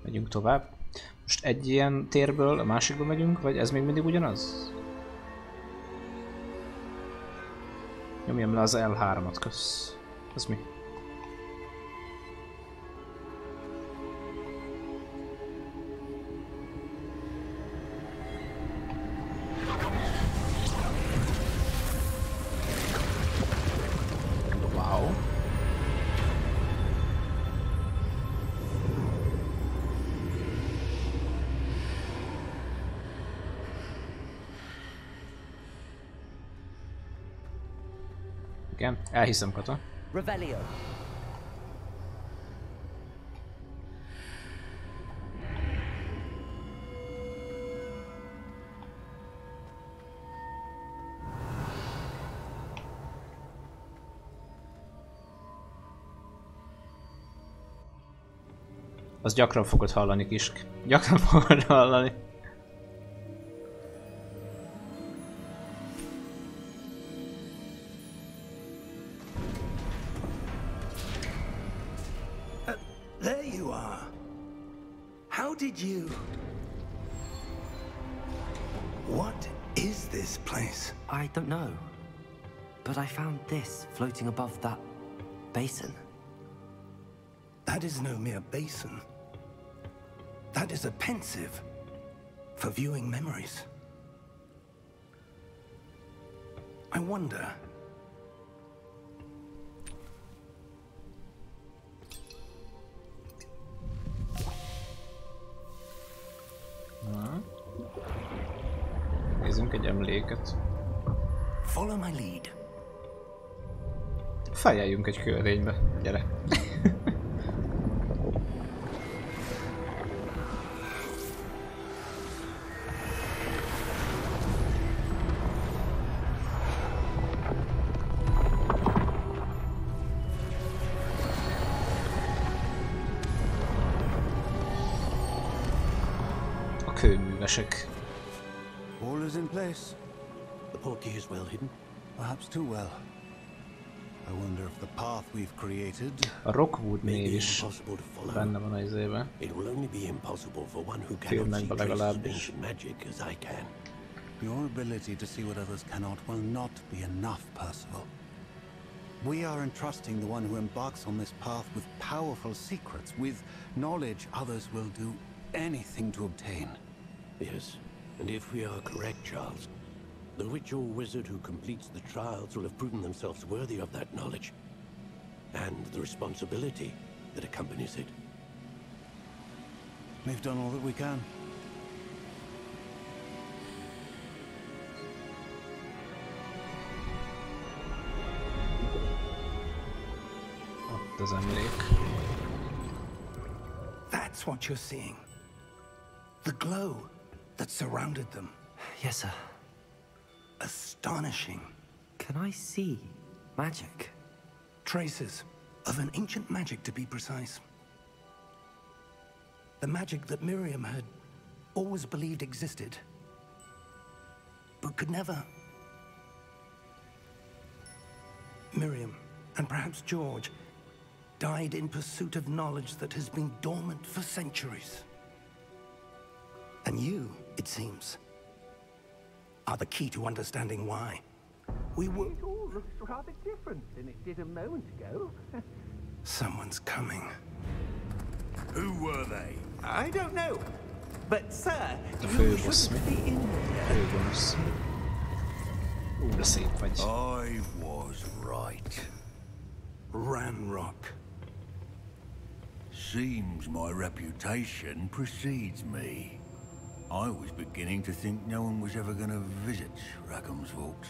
A: Megyünk tovább. Most egy ilyen térből a másikba megyünk, vagy ez még mindig ugyanaz? Nyomjam le az L3-at, kösz. Ez mi? Wow. Igen, elhiszem, Kata.
B: Revelio.
A: Azt gyakran fogod hallani, Kisk. Gyakran fogod hallani.
C: There you are. How did you... What is this place?
B: I don't know. But I found this floating above that basin.
C: That is no mere basin. That is a pensive for viewing memories. I wonder...
A: Nézzünk egy emléket.
C: Follow my lead.
A: Fejeljünk egy kölvénybe. Gyere. A kőművesek.
G: All is in place.
H: The portkey is well hidden.
G: Perhaps too well. I wonder if the path we've created...
A: A Rockwood név
H: Maybe
A: is
H: impossible to follow.
A: benne van az izébe.
H: It will only be impossible for one who cannot see
A: Filmekben
H: traces of
A: legalábbis.
H: ancient magic as I can.
G: Your ability to see what others cannot will not be enough, Percival. We are entrusting the one who embarks on this path with powerful secrets, with knowledge others will do anything to obtain.
H: Yes, and if we are correct, Charles, the witch or wizard who completes the trials will have proven themselves worthy of that knowledge, and the responsibility that accompanies it.
G: We've done all that we can.
A: itt az emlék.
C: That's what you're seeing. The glow that surrounded them.
B: Yes, sir.
C: Astonishing.
B: Can I see magic?
C: Traces of an ancient magic, to be precise. The magic that Miriam had always believed existed, but could never. Miriam, and perhaps George, died in pursuit of knowledge that has been dormant for centuries. And you, it seems, are the key to understanding why. We were...
E: It all looks rather different than it did a moment ago.
C: Someone's coming.
F: Who were they?
E: I don't know. But, sir,
A: The
E: you
A: food was
E: shouldn't be in here.
A: Főgonosz. De szép vagy.
F: I was right.
C: Ramrock.
F: Seems my reputation precedes me. I was beginning to think no one was ever going to visit Rackham's vault.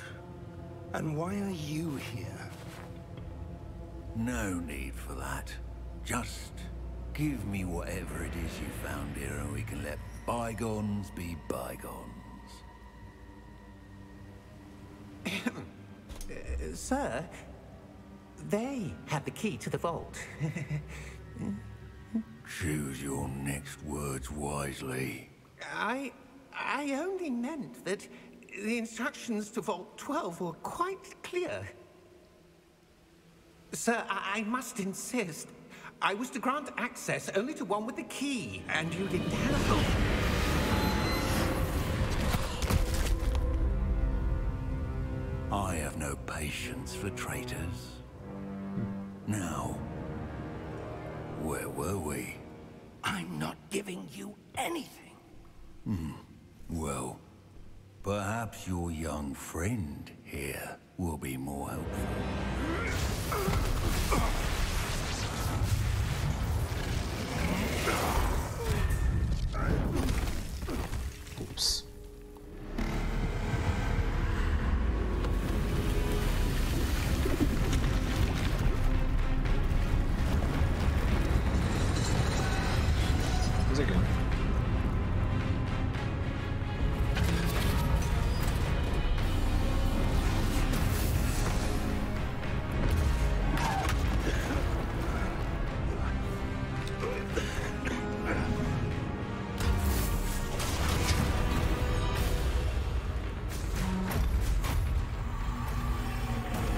C: And why are you here?
F: No need for that. Just give me whatever it is you found here and we can let bygones be bygones.
E: Sir, they had the key to the vault.
F: Choose your next words wisely.
E: I only meant that the instructions to Vault 12 were quite clear. Sir, I must insist. I was to grant access only to one with the key, and you didn't have it.
F: I have no patience for traitors. Now, where were we?
C: I'm not giving you anything.
F: Well, perhaps your young friend here will be more helpful.
A: Oops. Igen.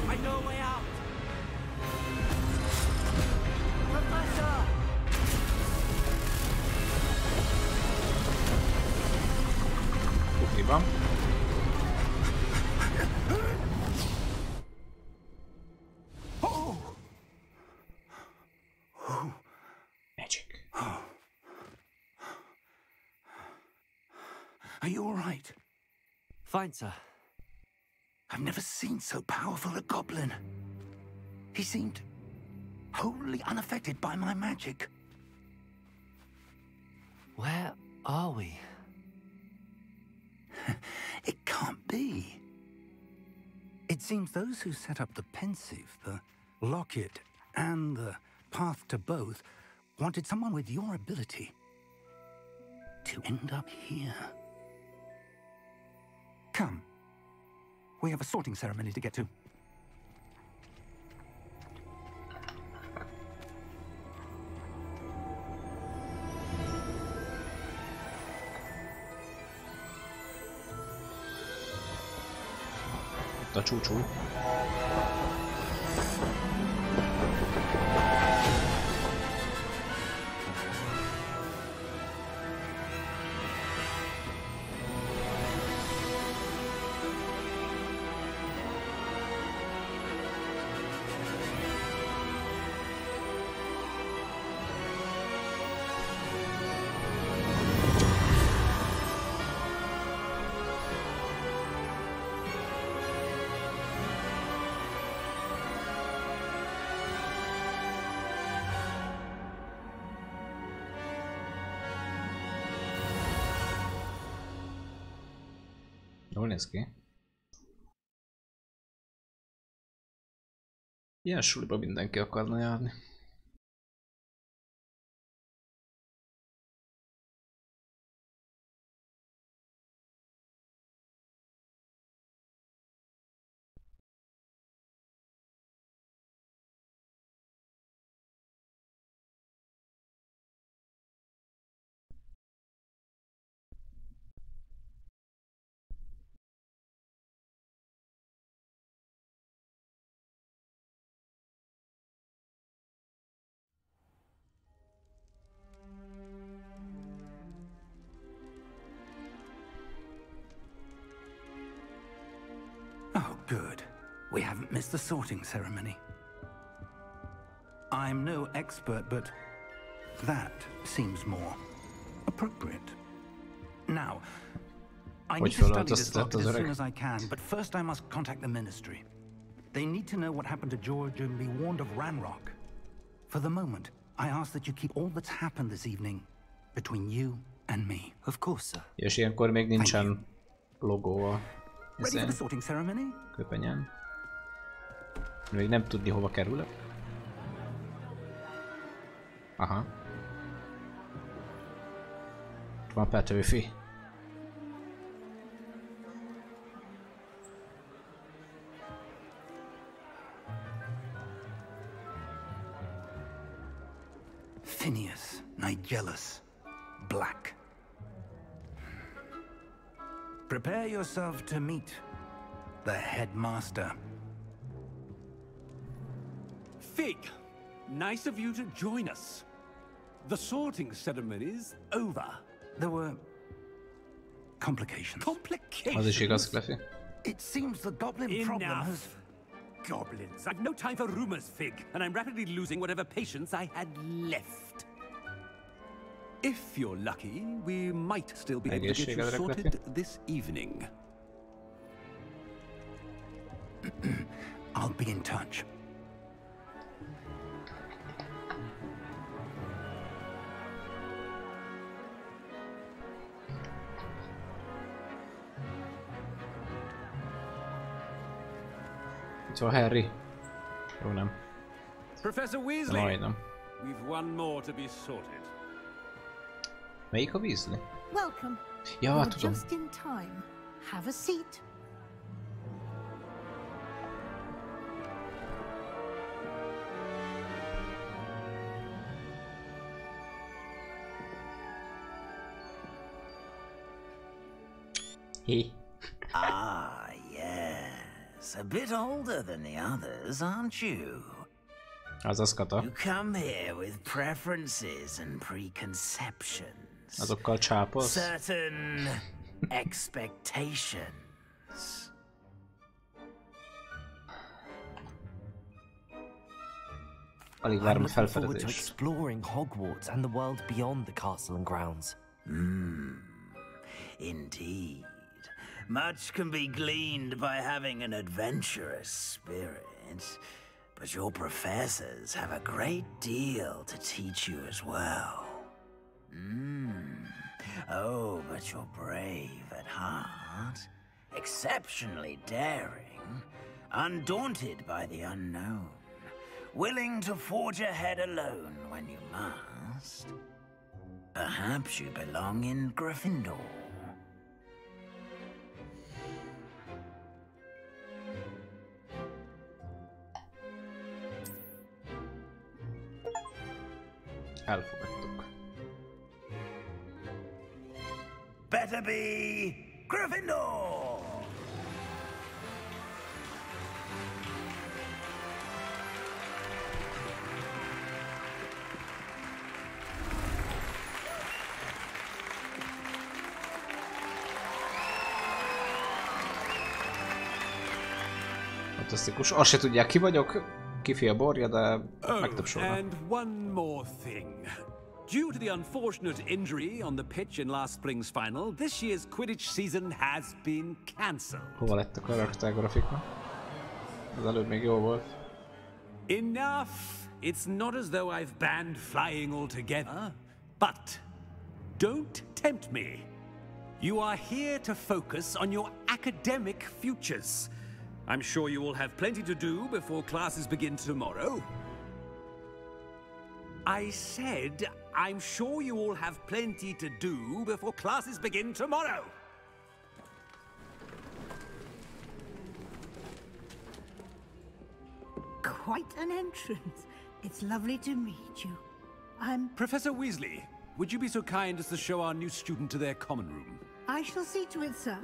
B: I know a way out. Professor!
A: Suliban. Magic.
C: Are you all right?
B: Fine, sir.
C: I've never seen so powerful a goblin. He seemed wholly unaffected by my magic.
B: Where are we?
C: It can't be. It seems those who set up the pensive, the locket, and the path to both wanted someone with your ability to end up here. Come. We have a sorting ceremony to get to.
A: Ott a csúcsú. Jól néz ki. Ilyen suliba mindenki akarna járni.
C: Good. We haven't missed the sorting ceremony. I'm no expert, but that seems more appropriate. Now, I need to study this locket as soon as I can, but first I must contact the Ministry. They need to know what happened to George and be warned of Ranrock. For the moment, I ask that you keep all that's happened this evening between you and me.
B: Of course, sir.
A: És ilyenkor még nincsen logó a
C: Ready for the sorting ceremony?
A: köpenyen. Még nem tudni hova kerülök. Aha. Van Petőfi.
C: Phineas, Nigellus, Black. Prepare yourself to meet the headmaster.
I: Fig, nice of you to join us. The sorting ceremony's over.
C: There were complications.
I: Complications?
A: Az is igaz, Cleffy.
C: It seems the goblin problem has...
I: Enough. Goblins. I've no time for rumors, Fig, and I'm rapidly losing whatever patience I had left. If you're lucky, we might still be able to get you sorted this evening.
C: I'll be in touch.
A: Szóval Harry. Jó, nem.
I: Professor Weasley,
A: Majdnem.
I: we've one more to be sorted.
A: Melyik a Weasley?
J: Welcome.
A: Ja,
J: You're
A: tudom.
J: just in time. Have a seat.
A: He.
F: Ah, yes. A bit older than the others, aren't you?
A: Azaz Kata.
F: You come here with preferences and preconceptions.
A: Azokkal csápolsz?
F: Certain expectations.
A: Alig
B: I'm
A: várom a
B: looking forward to
A: felfedezést.
B: exploring Hogwarts and the world beyond the castle and grounds.
F: Indeed. Much can be gleaned by having an adventurous spirit, but your professors have a great deal to teach you as well. Oh, but you're brave at heart, exceptionally daring, undaunted by the unknown, willing to forge ahead alone when you must. Perhaps you belong in Gryffindor.
A: Elfogadtuk.
F: Better be Gryffindor!
A: Fantasztikus. Azt se tudják, ki vagyok, kifi a borja, de megtapsolnak.
I: And one more thing. Due to the unfortunate injury on the pitch in last spring's final, this year's Quidditch season has been cancelled.
A: Hova lett a karaktergrafika? Az előbb még jó volt.
I: Enough! It's not as though I've banned flying altogether, but don't tempt me. You are here to focus on your academic futures. I'm sure you all have plenty to do before classes begin tomorrow. I said, I'm sure you all have plenty to do before classes begin tomorrow.
J: Quite an entrance. It's lovely to meet you. I'm...
I: Professor Weasley, would you be so kind as to show our new student to their common room?
J: I shall see to it, sir.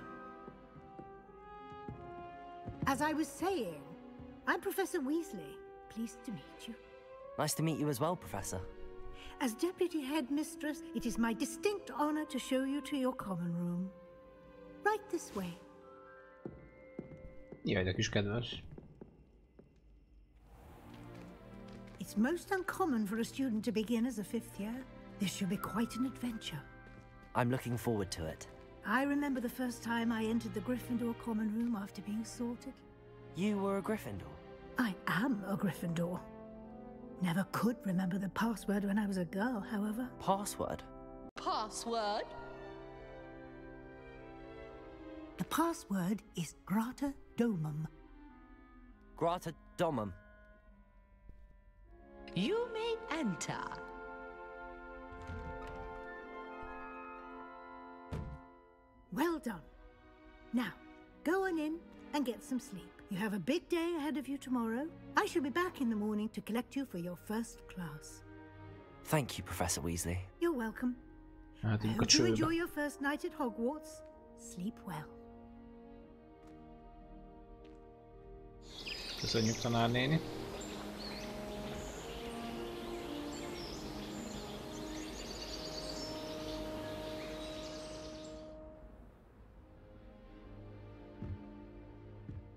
J: As I was saying, I'm Professor Weasley. Pleased to meet you.
B: Nice to meet you as well, Professor.
J: As Deputy Headmistress, it is my distinct honor to show you to your common room. Right this way.
A: Jaj, de kis kedves.
J: It's most uncommon for a student to begin as a 5th year. This should be quite an adventure.
B: I'm looking forward to it.
J: I remember the first time I entered the Gryffindor common room after being sorted.
B: You were a Gryffindor?
J: I am a Gryffindor. Never could remember the password when I was a girl, however.
B: Password?
K: Password?
J: The password is Grata Domum.
B: Grata Domum.
K: You may enter.
J: Well done. Now, go on in and get some sleep. You have a big day ahead of you tomorrow. I shall be back in the morning to collect you for your first class.
B: Thank you, Professor Weasley.
J: You're welcome. I hope you enjoy your first night at Hogwarts. Sleep well.
A: Köszönjük, tanárnéni.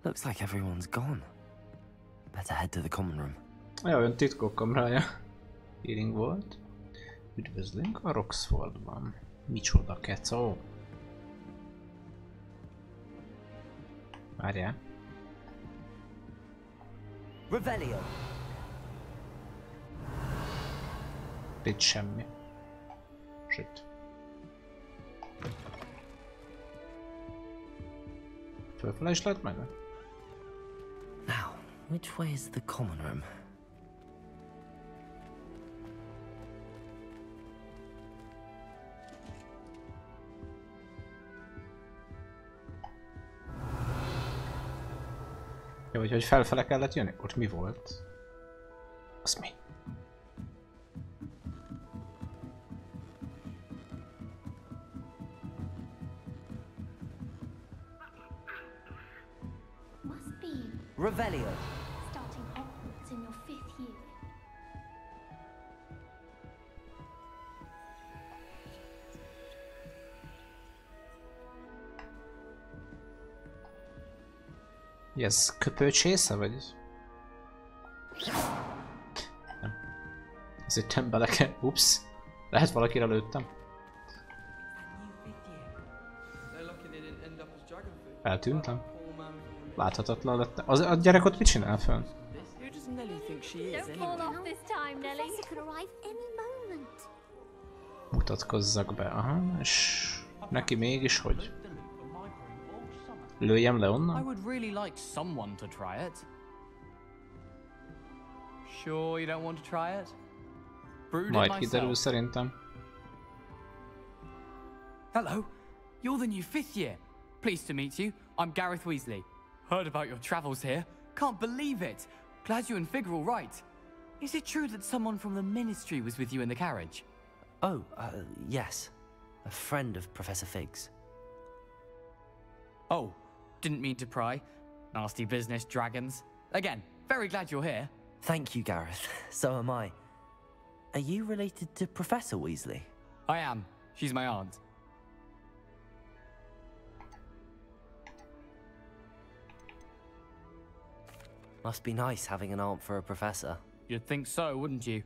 B: Looks like everyone's gone. Better head to the common room.
A: Ja, olyan titkok kamrája. Healing volt. Üdvözlünk a Roxfordban. Micsoda kecó. Várjál.
B: Revelio.
A: Itt semmi. Sőt. Fölfele is lehet meg?
B: Now, which way is the common room?
A: Jó, hogy felfele kellett jönni? Ott mi volt? Az mi?
L: Must be
B: Revelio.
L: starting Hogwarts in your 5th year.
A: Ez köpőcsésze, vagy? Nem. Ez itt bele kell... Ups. Lehet valakire lőttem? Eltűntem. Láthatatlan lettem. A gyerek ott mit csinál fönn?
L: Don't fall off this time, Nelly. Professor could arrive any moment.
A: Mutatkozzak be. Aha, és neki mégis hogy? Lőjem le onnan?
M: I would really like someone to try it. Sure you don't want to try it? Brewed
A: Majd
M: it
A: kiderül
M: myself.
A: szerintem.
M: Hello, you're the new 5th year. Pleased to meet you. I'm Gareth Weasley. Heard about your travels here. Can't believe it. Glad you and Fig are all right. Is it true that someone from the Ministry was with you in the carriage?
B: Oh, yes. A friend of Professor Fig's.
M: Oh, didn't mean to pry. Nasty business, dragons. Again, very glad you're here.
B: Thank you, Gareth. So am I. Are you related to Professor Weasley?
M: I am. She's my aunt.
B: Must be nice having an aunt for a professor.
M: You'd think so, wouldn't you?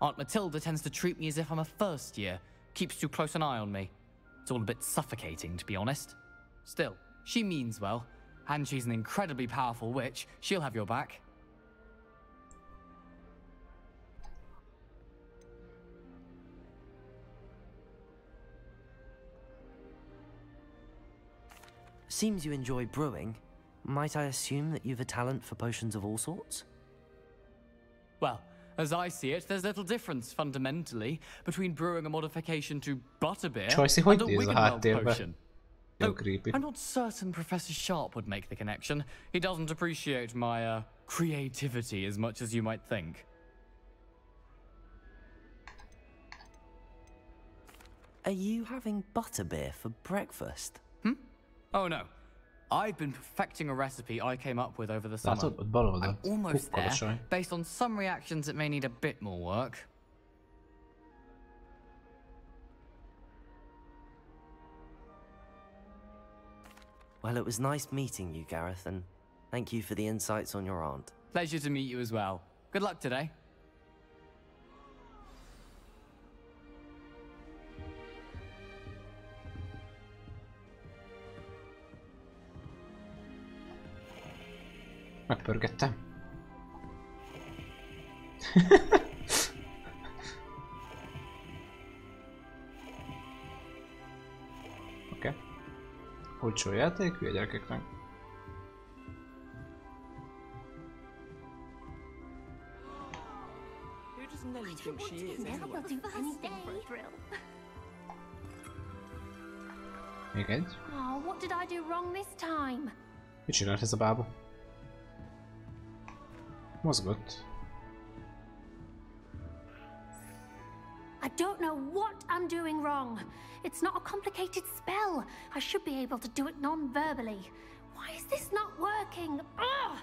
M: Aunt Matilda tends to treat me as if I'm a first year. Keeps too close an eye on me. It's all a bit suffocating, to be honest. Still, she means well. And she's an incredibly powerful witch. She'll have your back.
B: Seems you enjoy brewing. Might I assume that you've a talent for potions of all sorts?
M: Well, as I see it, there's little difference, fundamentally, between brewing a modification to butterbeer
A: Csajci,
M: and
A: hogy
M: a
A: néz a
M: Wiggenweld
A: háttérbe?
M: potion.
A: Jó
M: Though
A: creepy.
M: I'm not certain Professor Sharp would make the connection. He doesn't appreciate my, creativity as much as you might think.
B: Are you having butterbeer for breakfast?
M: Oh no. I've been perfecting a recipe I came up with over the summer.
A: Látod, ott bal oldal.
M: I'm almost
A: Kukkol a
M: there,
A: csaj.
M: based on some reactions that may need a bit more work.
B: Well, it was nice meeting you, Gareth, and Thank you for the insights on your aunt.
M: Pleasure to meet you as well. Good luck today.
A: Megpörgettem. Oké. Olcsó játék, hülye gyerekeknek.
N: Who does Nelly think she is anyway?
L: Do anything for a thrill.
A: Még egy.
L: Oh, what did I do wrong this time?
A: Mit csinált ez a bába? Mozgott.
L: I don't know what I'm doing wrong. It's not a complicated spell. I should be able to do it non-verbally. Why is this not working? Ugh!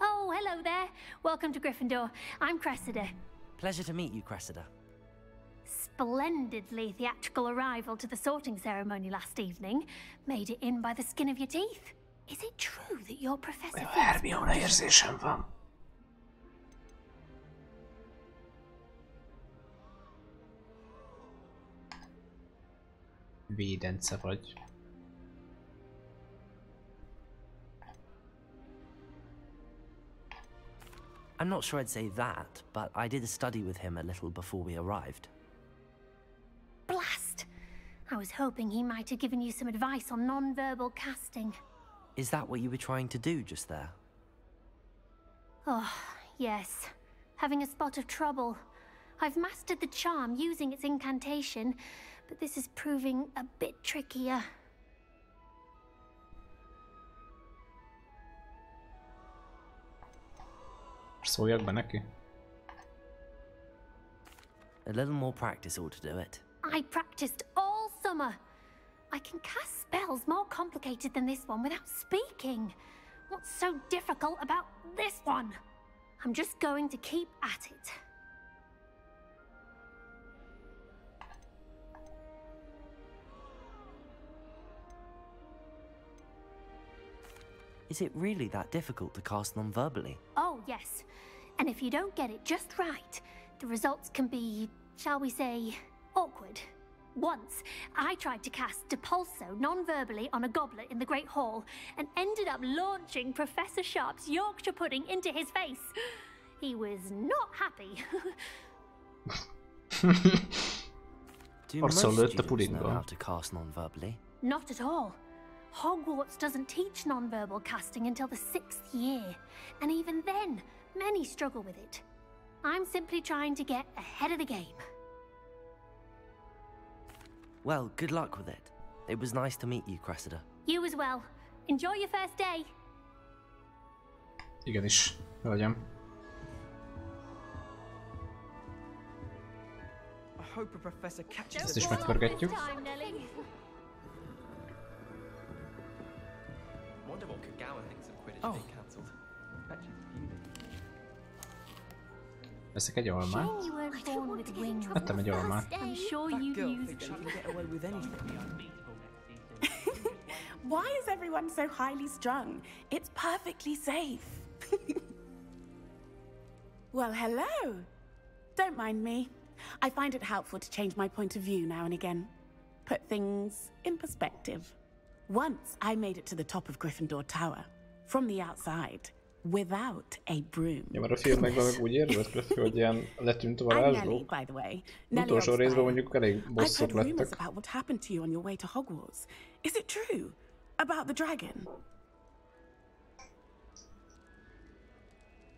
L: Oh, hello there. Welcome to Gryffindor. I'm Cressida.
B: Pleasure to meet you, Cressida.
L: Splendidly theatrical arrival to the sorting ceremony last evening. Made it in by the skin of your teeth. Is it true that you're Professor
A: Hermione érzésem van. Védence vagy.
B: I'm not sure I'd say that, but I did study with him a little before we arrived.
L: Blast! I was hoping he might have given you some advice on non-verbal casting.
B: Is that what you were trying to do just there?
L: Oh, yes. Having a spot of trouble. I've mastered the charm using its incantation, but this is proving a bit trickier.
A: Szóljak be neki?
B: A little more practice ought to do it.
L: I practiced all summer. I can cast spells more complicated than this one without speaking. What's so difficult about this one? I'm just going to keep at it.
B: Is it really that difficult to cast non-verbally?
L: Oh, yes. And if you don't get it just right, the results can be, shall we say, awkward. Once, I tried to cast Depulso non-verbally on a goblet in the Great Hall and ended up launching Professor Sharp's Yorkshire pudding into his face. He was not happy.
B: Do most students know how to cast non-verbally?
L: Not at all. Hogwarts doesn't teach non-verbal casting until the 6th year, and even then, many struggle with it. I'm simply trying to get ahead of the game.
B: Well, good luck with it. It was nice to meet you, Cressida.
L: You as well. Enjoy your first day.
A: Igenis, hölgyem.
N: I hope a professor catches
A: Ezt is megpörgetjük. Veszek egy almát. Vettem egy almát.
O: Why is everyone so highly strung? It's perfectly safe. Well, hello. Don't mind me. I find it helpful to change my point of view now and again. Put things in perspective. Once I made it to the top of Gryffindor Tower, from the outside, without a broom.
A: Ja, mert a filmekben meg úgy érzett, hogy ilyen letűnt a varázslók. Utolsó részben mondjuk elég bosszok lettek.
O: About what happened to you on your way to Hogwarts. Is it true? About the dragon?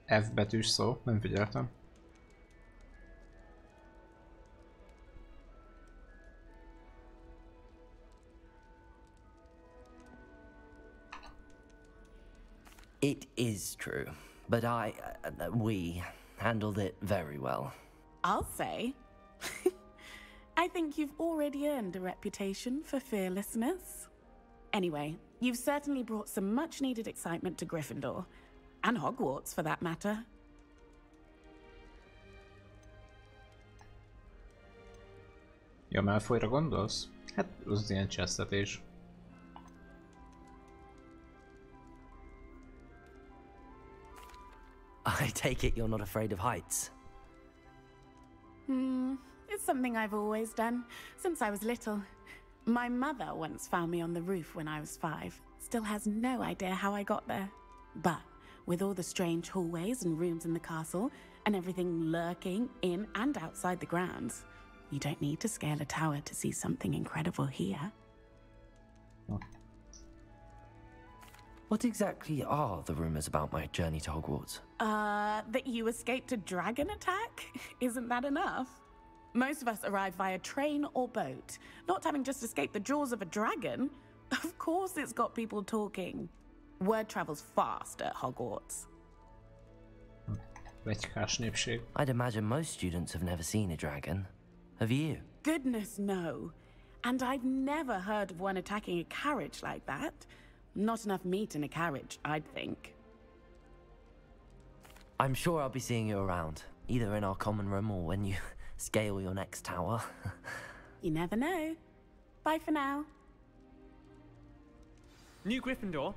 A: F betűs szó, nem figyeltem.
B: It is true, but we handled it very well.
O: I'll say. I think you've already earned a reputation for fearlessness. Anyway, you've certainly brought some much-needed excitement to Gryffindor. And Hogwarts, for that matter.
A: Ja, Malfoyra gondolsz? Hát az ilyen csesztetés.
B: take it you're not afraid of heights?
O: It's something I've always done, since I was little. My mother once found me on the roof when I was 5. Still has no idea how I got there. But with all the strange hallways and rooms in the castle, and everything lurking in and outside the grounds, you don't need to scale a tower to see something incredible here.
B: What exactly are the rumors about my journey to Hogwarts?
O: That you escaped a dragon attack? Isn't that enough? Most of us arrive via train or boat, not having just escaped the jaws of a dragon. Of course it's got people talking. Word travels fast at Hogwarts.
B: I'd imagine most students have never seen a dragon. Have you?
O: Goodness, no. And I've never heard of one attacking a carriage like that. Not enough meat in a carriage, I'd think.
B: I'm sure I'll be seeing you around, either in our common room or when you scale your next tower.
O: You never know. Bye for now.
N: New Gryffindor.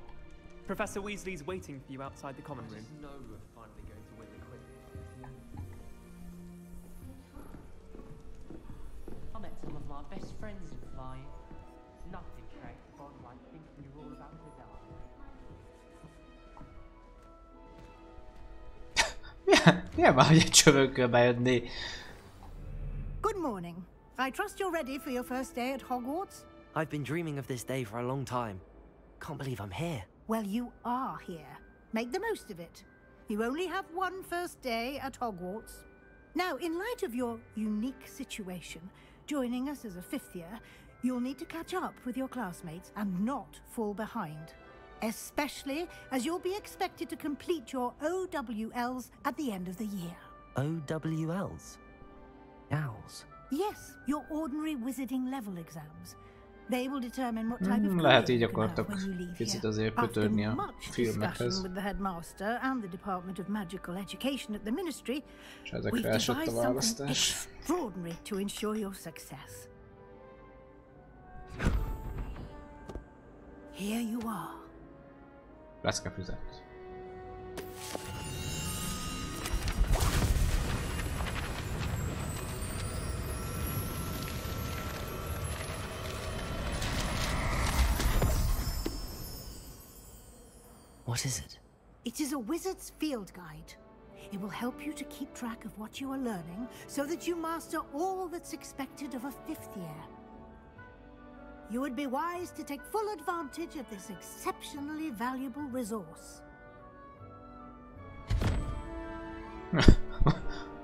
N: Professor Weasley's waiting for you outside the common room.
P: No, we're finally going to win the quiz.
Q: I met some of my best friends in flying. Nothing shakes the bond like thinking you're all about to die.
A: Milyen már, hogy egy csövökkel bejönni?
J: Good morning. I trust you're ready for your first day at Hogwarts?
B: I've been dreaming of this day for a long time. Can't believe I'm here.
J: Well, you are here. Make the most of it. You only have one first day at Hogwarts. Now, in light of your unique situation, joining us as a 5th year, you'll need to catch up with your classmates and not fall behind. Especially as you'll be expected to complete your OWLs at the end of the year.
B: OWLs? Owls?
J: Yes, your ordinary wizarding level exams. They will determine what type of
A: Lehet
J: career
A: így
J: you can have
A: akartak
J: when you leave
A: picit
J: here.
A: azért
J: After
A: kötődni a
J: much
A: filmekhez.
J: discussion with the headmaster and the Department of Magical Education at the Ministry,
A: És
J: we've
A: ezekre esett a
J: devised something
A: választás.
J: extraordinary to ensure your success. Here you are.
A: Leckefüzet.
B: What is it?
J: It is a wizard's field guide. It will help you to keep track of what you are learning so that you master all that's expected of a 5th year. You would be wise to take full advantage of this exceptionally valuable resource.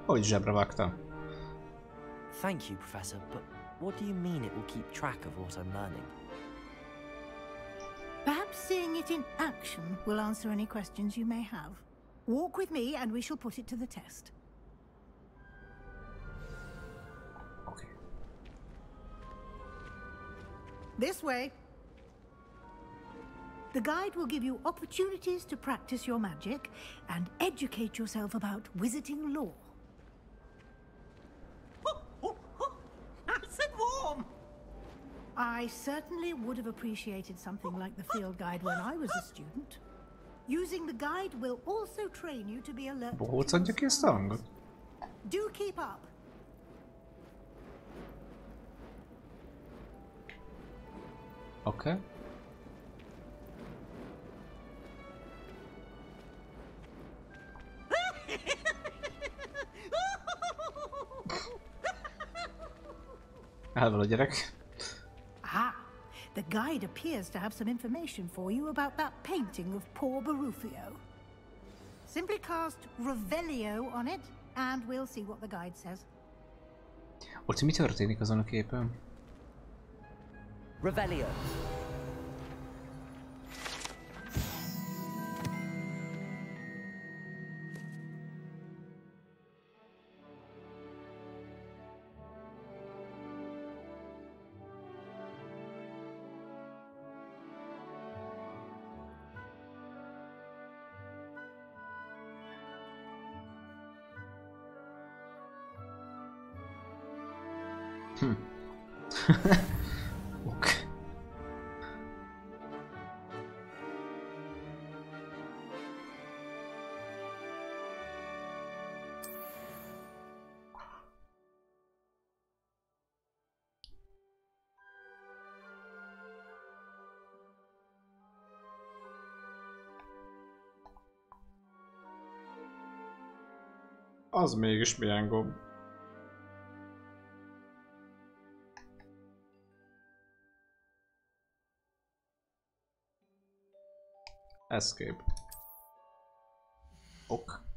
A: Hogy zsebre vágtam.
B: Thank you, Professor, but what do you mean it will keep track of what I'm learning?
J: Perhaps seeing it in action will answer any questions you may have. Walk with me and we shall put it to the test.
A: Okay.
J: This way. The guide will give you opportunities to practice your magic and educate yourself about wizarding lore.
F: Nice and warm!
J: I certainly would have appreciated something like the field guide when I was a student. Using the guide will also train you to be alert.
A: Bohócadja ki ezt a hangot?
J: Do keep up.
A: Okay. Elvel a gyerek.
J: Ah, the guide appears to have some information for you about that painting of poor Barufio. Simply cast Revelio on it, and we'll see what the guide says.
A: Ott mi történik azon a képen?
B: Revelio.
A: Okay. Az mégis milyen gomb. Escape. Ok.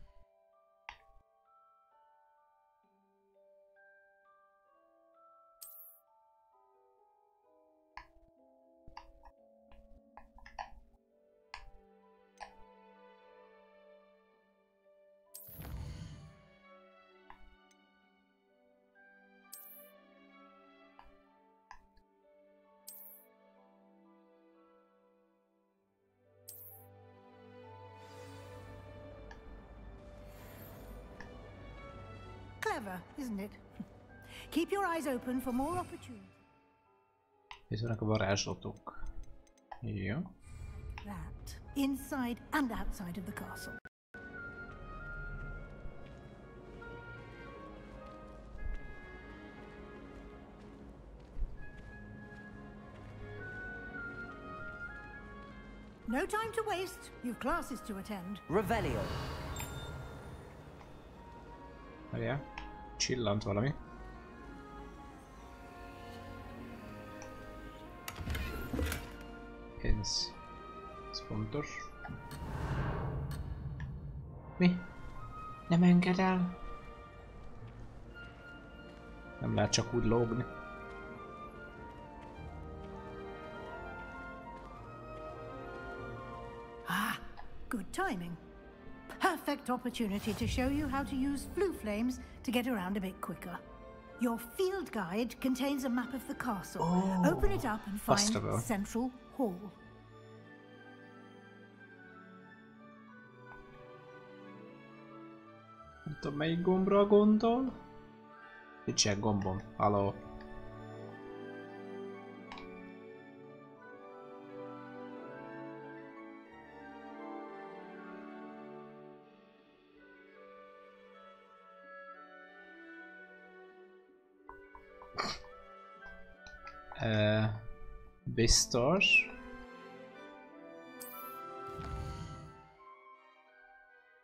J: Clever, isn't it? Keep your eyes open for more opportunities.
A: Itt vannak a varázslatok. Jó.
J: That, inside and outside of the castle. No time to waste. You've classes to attend.
B: Revelio.
A: Várjál. Csillant valami. Ez fontos. Mi? Nem enged el? Nem lehet csak úgy lógni.
J: Ah, good timing. Perfect opportunity to show you how to use flue flames to get around a bit quicker. Your field guide contains a map of the castle.
A: Oh,
J: open it up and find Central Hall.
A: Nem tudom, melyik gombra gondol? Nincs gombom. Halló. Biztos.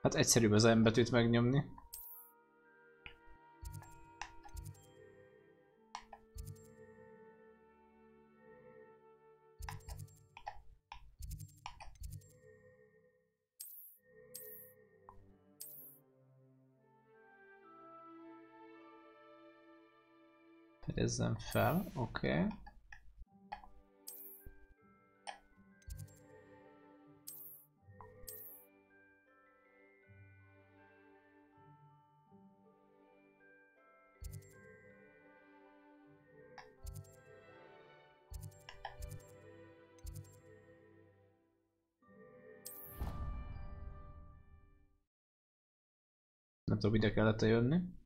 A: Hát egyszerűbb az M betűt megnyomni. Fedezzem fel, oké. Nem tudom, ide kellett jönni.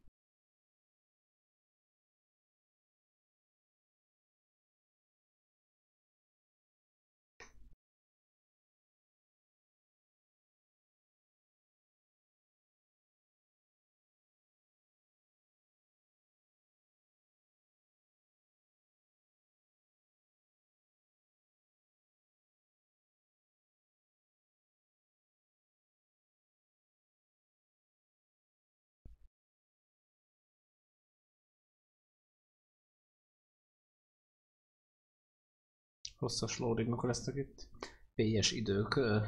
A: Hosszas loadingok lesznek itt. PS időkre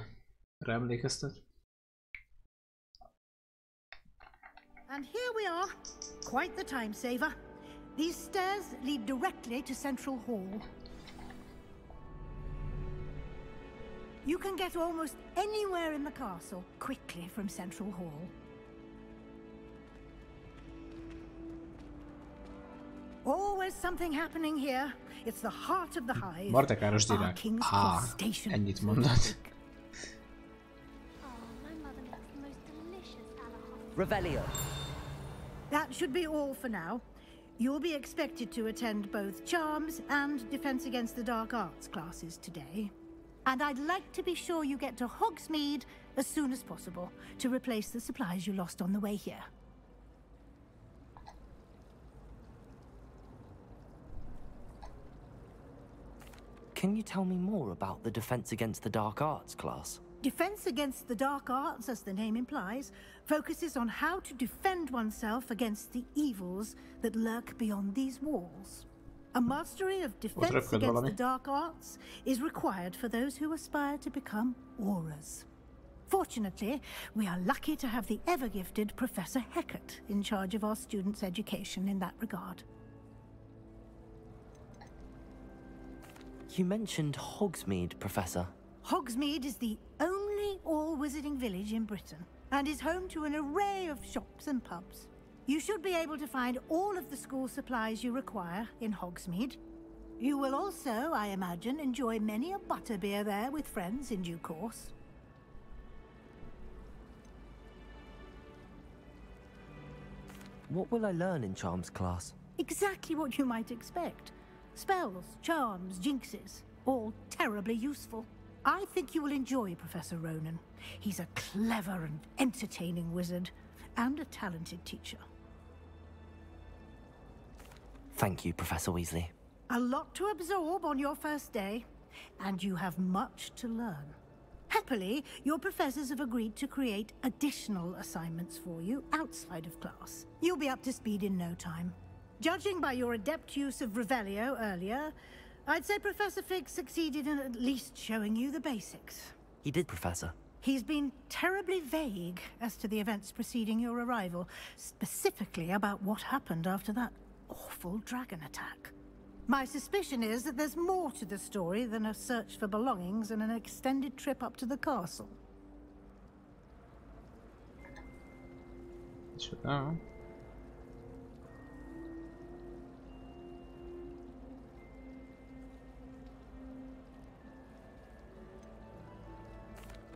A: emlékeztet.
J: And here we are. Quite the time saver. These stairs lead directly to Central Hall. You can get almost anywhere in the castle quickly from Central Hall. Always something happening here. It's the heart of the hive.
A: Martekáros direkt. Ennyit mondott.
B: Revelio.
J: That should be all for now. You'll be expected to attend both Charms and Defense Against the Dark Arts classes today. And I'd like to be sure you get to Hogsmeade as soon as possible to replace the supplies you lost on the way here.
B: Can you tell me more about the Defense Against the Dark Arts class?
J: Defense Against the Dark Arts, as the name implies, focuses on how to defend oneself against the evils that lurk beyond these walls. A mastery of Defense Against the Dark Arts is required for those who aspire to become auras. Fortunately, we are lucky to have the ever-gifted Professor Hecat in charge of our students' education in that regard.
B: You mentioned Hogsmeade, Professor.
J: Hogsmeade is the only all-wizarding village in Britain, and is home to an array of shops and pubs. You should be able to find all of the school supplies you require in Hogsmeade. You will also, I imagine, enjoy many a butterbeer there with friends in due course.
B: What will I learn in Charms class?
J: Exactly what you might expect. Spells, charms, jinxes, all terribly useful. I think you will enjoy Professor Ronan. He's a clever and entertaining wizard, and a talented teacher.
B: Thank you, Professor Weasley.
J: A lot to absorb on your first day, and you have much to learn. Happily, your professors have agreed to create additional assignments for you outside of class. You'll be up to speed in no time. Judging by your adept use of Revelio earlier, I'd say Professor Fig succeeded in at least showing you the basics.
B: He did, Professor.
J: He's been terribly vague as to the events preceding your arrival, specifically about what happened after that awful dragon attack. My suspicion is that there's more to the story than a search for belongings and an extended trip up to the castle.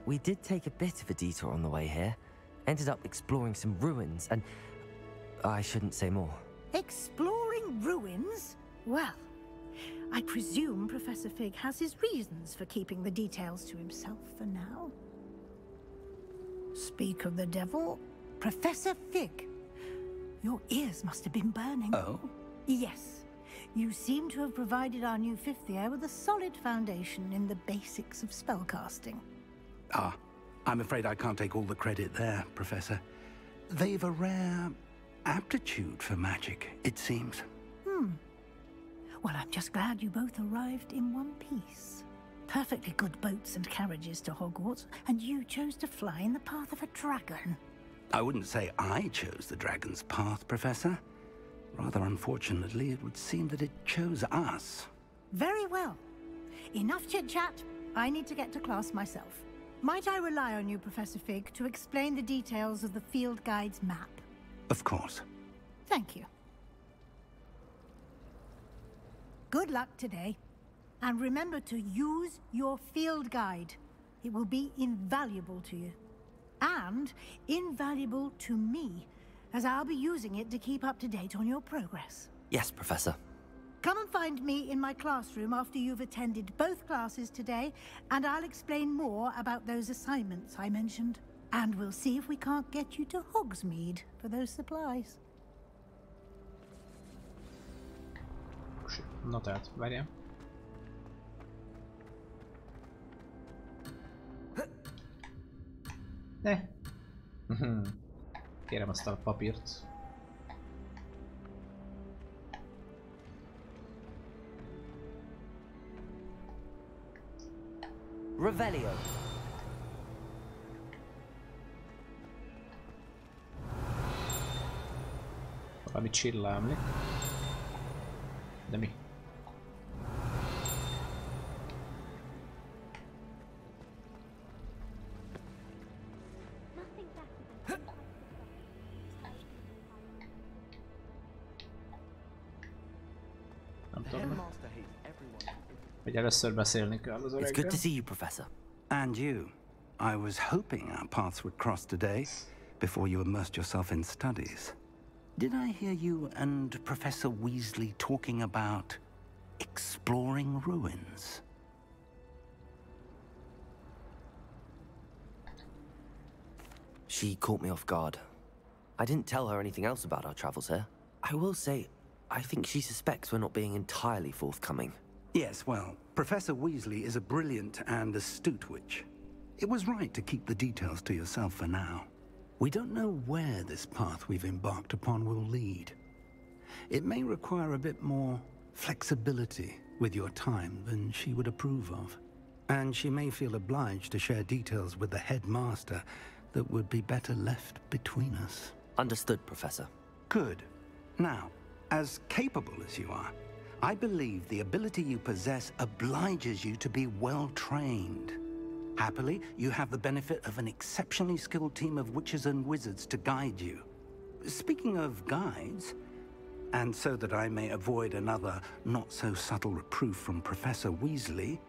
B: We did take a bit of a detour on the way here. Ended up exploring some ruins, and I shouldn't say more.
J: Exploring ruins? Well, I presume Professor Fig has his reasons for keeping the details to himself for now. Speak of the devil, Professor Fig. Your ears must have been burning.
C: Oh?
J: Yes. You seem to have provided our new fifth year with a solid foundation in the basics of spellcasting.
C: Ah, I'm afraid I can't take all the credit there, Professor. They've a rare aptitude for magic, it seems.
J: Well, I'm just glad you both arrived in one piece. Perfectly good boats and carriages to Hogwarts, and you chose to fly in the path of a dragon.
C: I wouldn't say I chose the dragon's path, Professor. Rather unfortunately, it would seem that it chose us.
J: Very well. Enough chit-chat. I need to get to class myself. Might I rely on you, Professor Fig, to explain the details of the field guide's map?
C: Of course.
J: Thank you. Good luck today. And remember to use your field guide. It will be invaluable to you. And invaluable to me, as I'll be using it to keep up to date on your progress.
B: Yes, Professor.
J: Come and find me in my classroom after you've attended both classes today, and I'll explain more about those assignments I mentioned. And we'll see if we can't get you to Hogsmeade for those supplies.
A: Na tehát, várjál. Ne! Kérem azt a papírt.
B: Revelio.
A: Valami csillámlik. De mi? Nem tudom. Hogy először beszélni kell az öreggel.
B: It's good to see you, Professor.
C: And you. I was hoping our paths would cross today, before you immersed yourself in studies. Did I hear you and Professor Weasley talking about exploring ruins?
B: She caught me off guard. I didn't tell her anything else about our travels here. I will say, I think she suspects we're not being entirely forthcoming.
C: Yes, well, Professor Weasley is a brilliant and astute witch. It was right to keep the details to yourself for now. We don't know where this path we've embarked upon will lead. It may require a bit more flexibility with your time than she would approve of. And she may feel obliged to share details with the headmaster that would be better left between us.
B: Understood, Professor.
C: Good. Now, as capable as you are, I believe the ability you possess obliges you to be well trained. Happily, you have the benefit of an exceptionally skilled team of witches and wizards to guide you. Speaking of guides, and so that I may avoid another not-so-subtle reproof from Professor Weasley,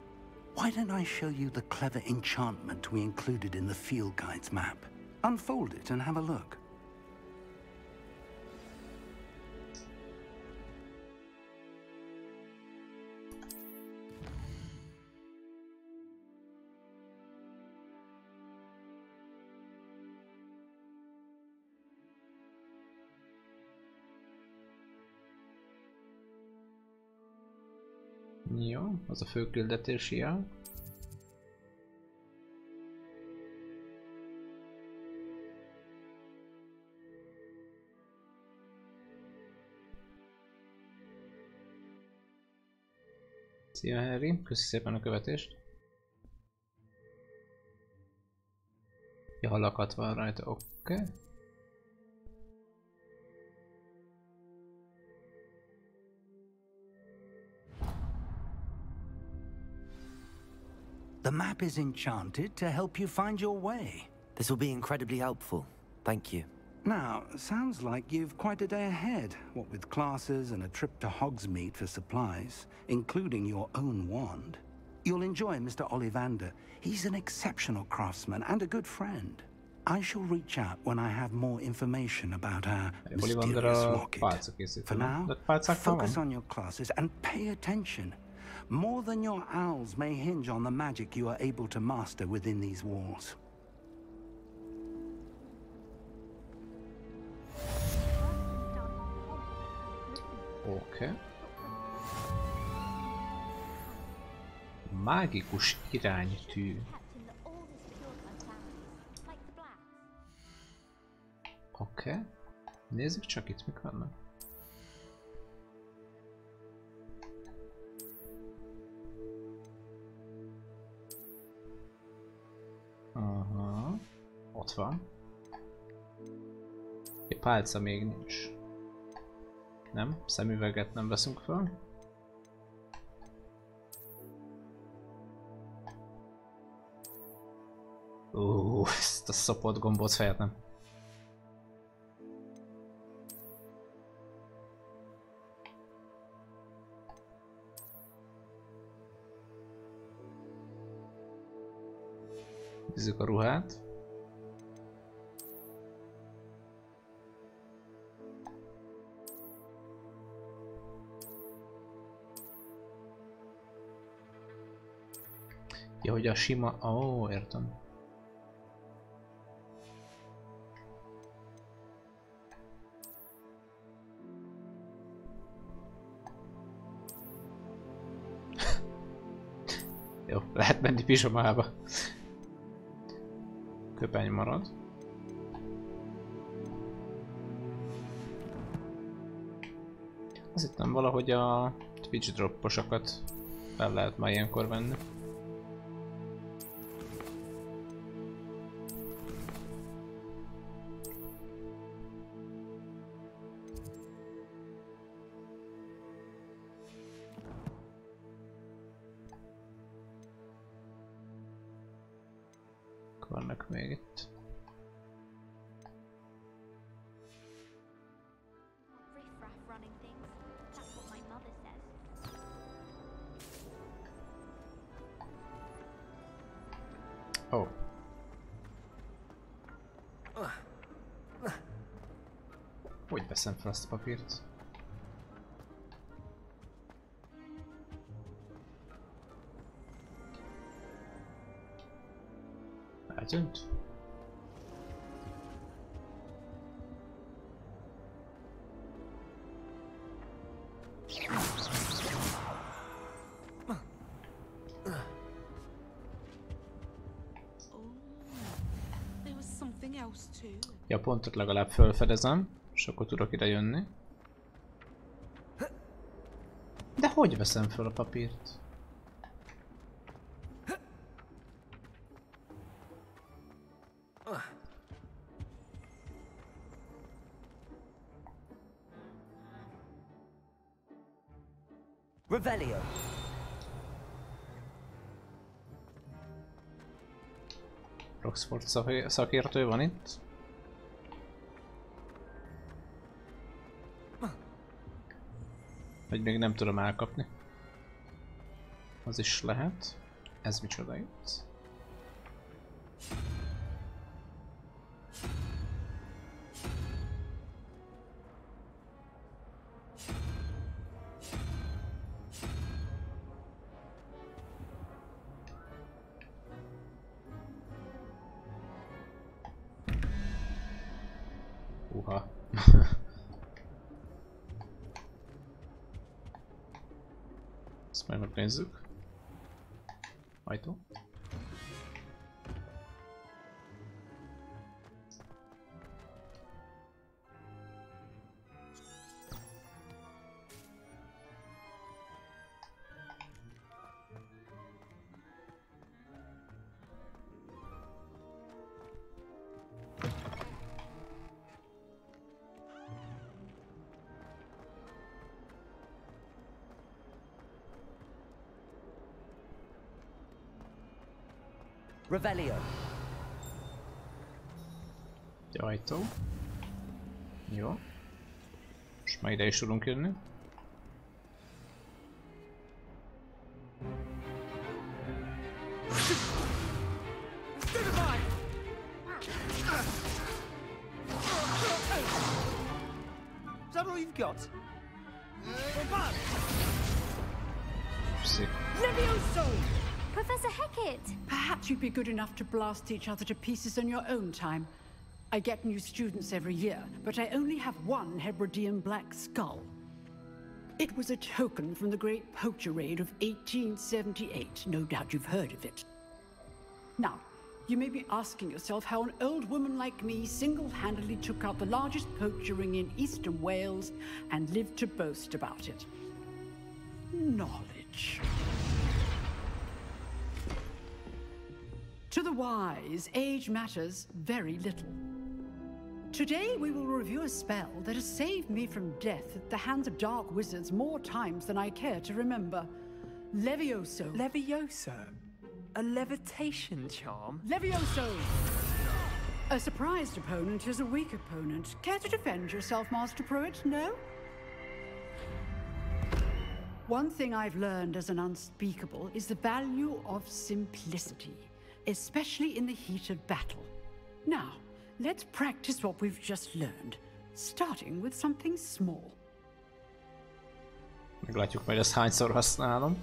C: why don't I show you the clever enchantment we included in the field guide's map? Unfold it and have a look.
A: Jó, az a fő küldetési jel. Szia Harry, köszi szépen a követést. Ja, lakat van rajta, oké.
C: The map is enchanted to help you find your way.
B: This will be incredibly helpful. Thank you.
C: Now, sounds like you've quite a day ahead, what with classes and a trip to Hogsmeade for supplies, including your own wand. You'll enjoy Mr. Ollivander. He's an exceptional craftsman and a good friend. I shall reach out when I have more information about our mysterious locket. For now, focus on your classes and pay attention. More than your owls may hinge on the magic you are able to master within these walls.
A: Oké. Mágikus iránytű. Oké. Nézzük csak itt mik vannak. Aha. Ott van. Egy pálca még nincs. Nem? Szemüveget nem veszünk fel. Ezt a szopott gombóc fejet nem. Nézzük a ruhát. Ja, hogy a sima... Ó, értem. Jó, lehet menni pizsomába. Köpeny marad. Azt hittem valahogy a Twitch dropposokat fel lehet már ilyenkor venni. Vannak még itt. Oh. Hogy veszem fel azt a papírt? Eltűnt? Ja, pontot legalább felfedezem, és akkor tudok ide jönni. De hogy veszem fel a papírt?
B: Revelio.
A: Roxford szakértő van itt. Vagy még nem tudom elkapni. Az is lehet. Ez micsoda itt? Uha. Ezt majd megnézzük. Ajtó.
B: Revelio.
A: Ajtó. Jó. Most már ide is tudunk jönni.
R: Is that all you've got?
S: Levioso!
L: Professor Hecat!
S: Perhaps you'd be good enough to blast each other to pieces on your own time. I get new students every year, but I only have one Hebridean black skull. It was a token from the Great Poacher Raid of 1878. No doubt you've heard of it. Now, you may be asking yourself how an old woman like me single-handedly took out the largest poacher ring in eastern Wales and lived to boast about it. Knowledge. To the wise, age matters very little. Today we will review a spell that has saved me from death at the hands of dark wizards more times than I care to remember. Levioso.
N: Levioso? A levitation charm?
S: Levioso! A surprised opponent is a weak opponent. Care to defend yourself, Master Pruitt? No? One thing I've learned as an unspeakable is the value of simplicity, especially in the heat of battle. Now, let's practice what we've just learned, starting with something small.
A: Meglátjuk majd ezt hányszor használom.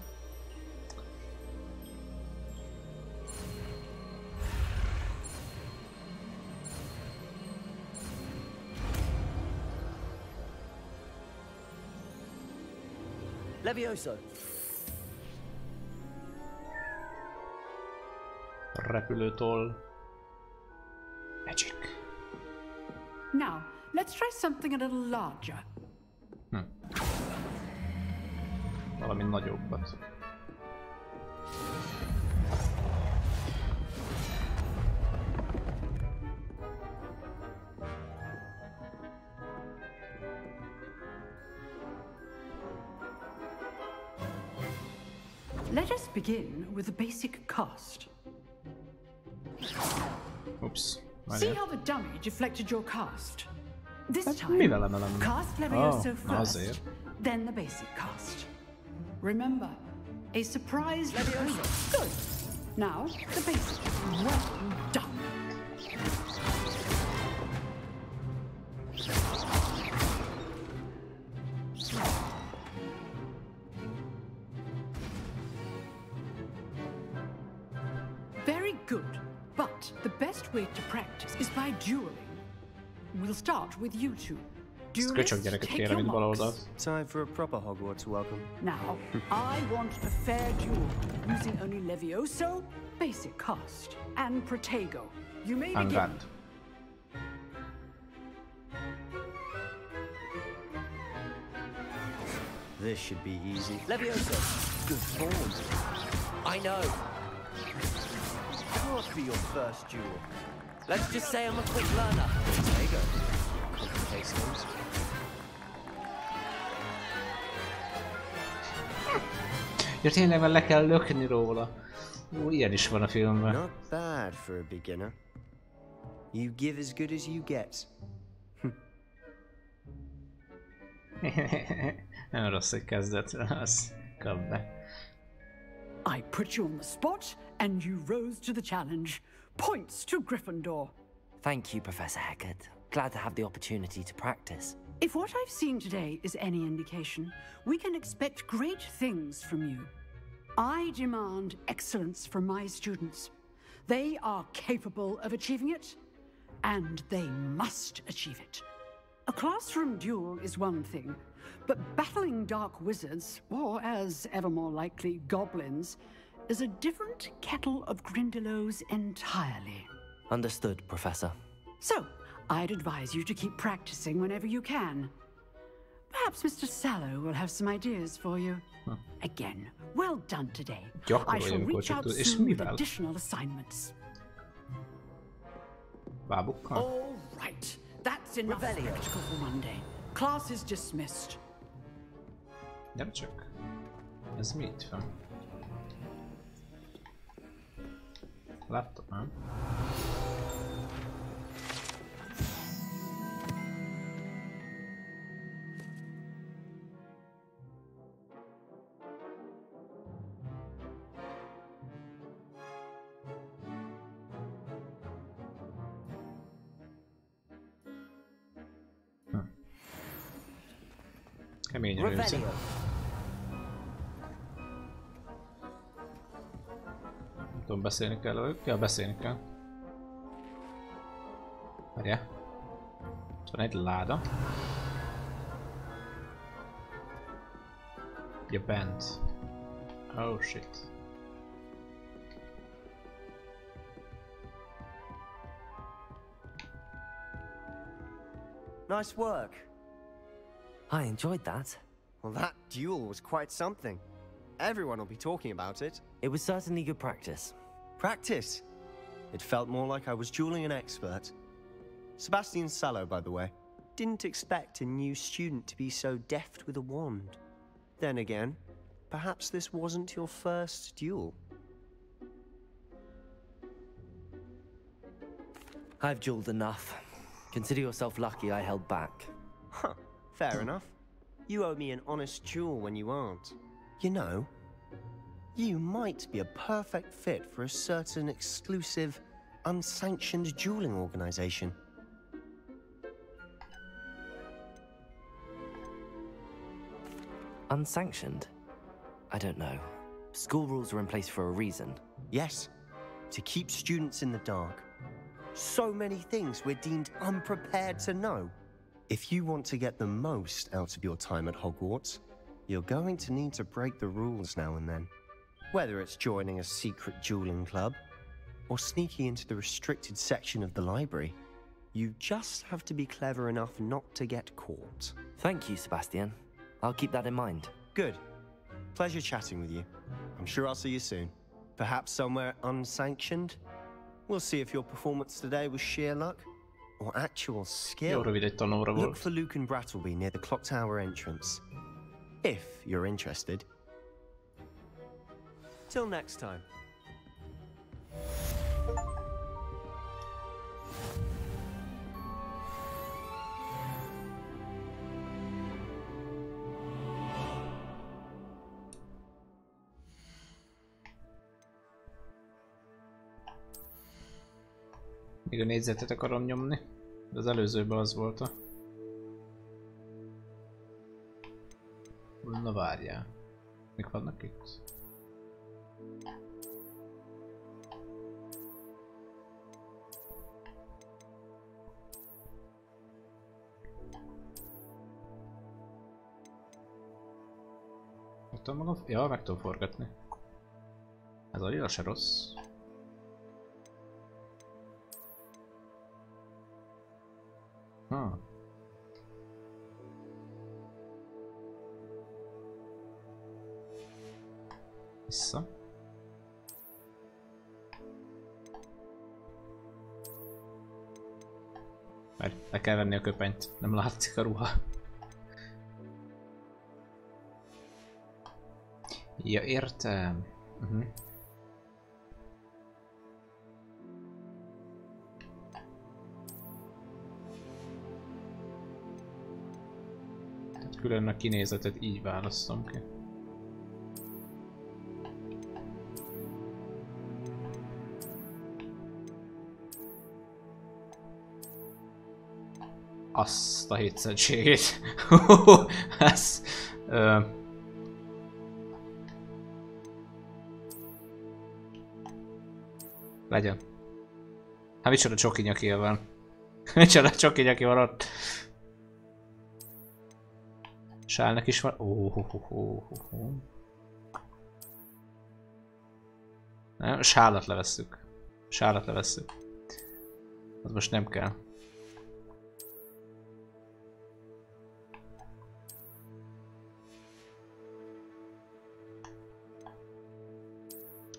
B: Levioso.
A: Repülőtoll. Magic.
S: Now, let's try something a little larger.
A: Valami nagyobbat.
S: Let us begin with the basic cast.
A: Oops.
S: See how the dummy deflected your cast? This
A: Hát
S: time,
A: mivel emelem?
S: cast Levioso first,
A: azért.
S: then the basic cast. Remember, a surprise Levioso. Good. Now, the basic. Well done. Very good. But the best way to practice is by dueling. We'll start with you two. Duelists, take your marks.
R: Time for a proper Hogwarts welcome.
S: Now, I want a fair duel, using only Levioso, basic cast, and Protego. You may begin.
R: This should be easy. Leviosa! Good form. I know. Can't be your first duel. Let's just say I'm a quick learner. There you go. Complicates things.
A: Ja tényleg, mert le kell lökni róla. Ilyen is van a filmben.
R: Not bad for a beginner. You give as good as you get.
A: Nem rossz egy kezdet, az kap be.
S: I put you on the spot, and you rose to the challenge. Points to Gryffindor.
B: Thank you, Professor Hecat. Glad to have the opportunity to practice.
S: If what I've seen today is any indication, we can expect great things from you. I demand excellence from my students. They are capable of achieving it, and they must achieve it. A classroom duel is one thing, but battling dark wizards, or as ever more likely, goblins, is a different kettle of Grindylows entirely.
B: Understood, Professor.
S: So, I'd advise you to keep practicing whenever you can. Perhaps Mr. Sallow will have some ideas for you. Again, well done today. I shall reach out soon with additional assignments. All right, that's enough spectacle for Monday. Class is dismissed.
A: Nem csak. Ez mi itt van? Laptop, nem? Keményen őrző. Nem tudom, beszélni kell velük? Ja, beszélni kell. Várjál. Itt van egy láda. Ja, bent. Oh shit.
R: Nice work.
B: I enjoyed that.
R: Well, that duel was quite something. Everyone will be talking about it.
B: It was certainly good practice.
R: Practice? It felt more like I was dueling an expert. Sebastian Sallow, by the way. Didn't expect a new student to be so deft with a wand. Then again, perhaps this wasn't your first duel.
B: I've dueled enough. Consider yourself lucky I held back.
R: Huh, fair enough. You owe me an honest duel when you aren't. You know, you might be a perfect fit for a certain exclusive, unsanctioned dueling organization.
B: Unsanctioned? I don't know. School rules are in place for a reason.
R: Yes, to keep students in the dark. So many things we're deemed unprepared to know. If you want to get the most out of your time at Hogwarts, you're going to need to break the rules now and then. Whether it's joining a secret dueling club, or sneaking into the restricted section of the library, you just have to be clever enough not to get caught.
B: Thank you, Sebastian. I'll keep that in mind.
R: Good. Pleasure chatting with you. I'm sure I'll see you soon. Perhaps somewhere unsanctioned? We'll see if your performance today was sheer luck or actual skill. Look for Luke and Brattleby near the clock tower entrance. If you're interested. Till next time.
A: Még a négyzetet akarom nyomni, de az előzőben az volt a... Na várjál. Mik vannak itt? Meg tudom magam... Ja, meg tudom forgatni. Ez a lila se rossz. Vissza. Várj, le kell venni a köpenyt, nem látszik a ruha. Ja, értem. Tehát külön a kinézetet így választom ki. Azt a hétszentségét. Ez... legyen. Hát micsoda csokinyakél van. Micsoda csokinyakél van ott. Sálnak is van. Nem, sálat levesszük. Sálat levesszük. Az most nem kell.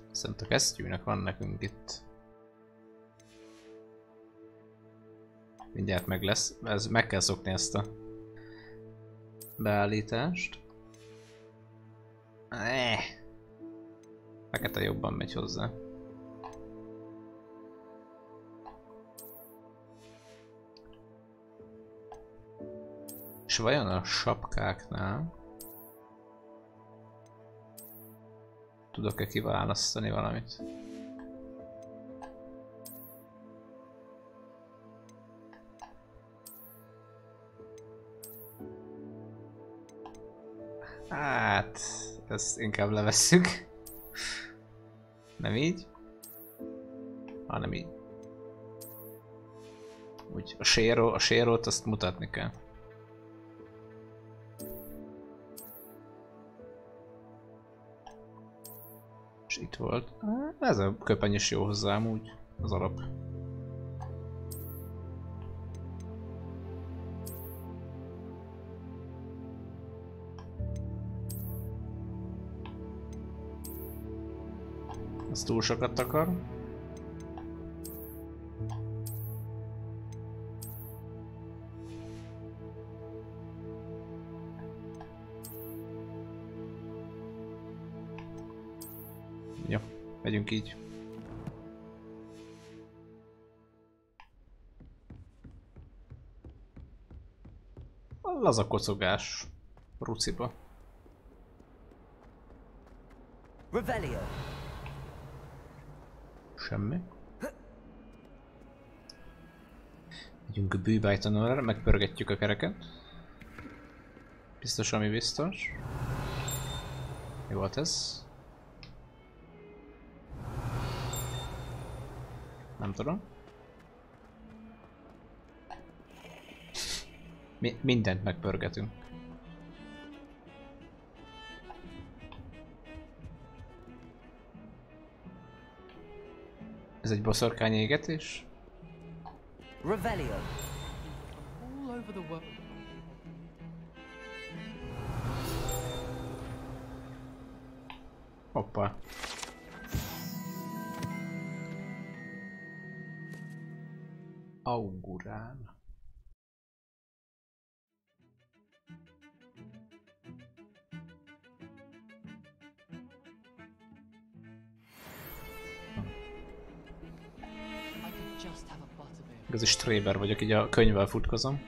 A: Viszont a kesztyűnek van nekünk itt. Mindjárt meg lesz. Ez, meg kell szokni ezt a beállítást. Fekete jobban megy hozzá. És vajon a sapkáknál tudok-e kiválasztani valamit? Hát, ezt inkább levesszük. Nem így, hanem így. Úgy a sérót azt mutatni kell. És itt volt. Ez a köpeny is jó hozzá amúgy, az alap. Ez túl sokat akar. Jó, megyünk így. Laza kocogás ruciba.
B: Revelio.
A: Semmi. Megyünk a bűbájtanóra, megpörgetjük a kereket. Biztos, ami biztos. Mi volt ez? Nem tudom. Mindent megpörgetünk. Ez egy boszorkány égetés?
B: Revelio.
M: All over the world.
A: Hoppá. Augurán. Igazi stréber vagyok, így a könyvvel futkozom.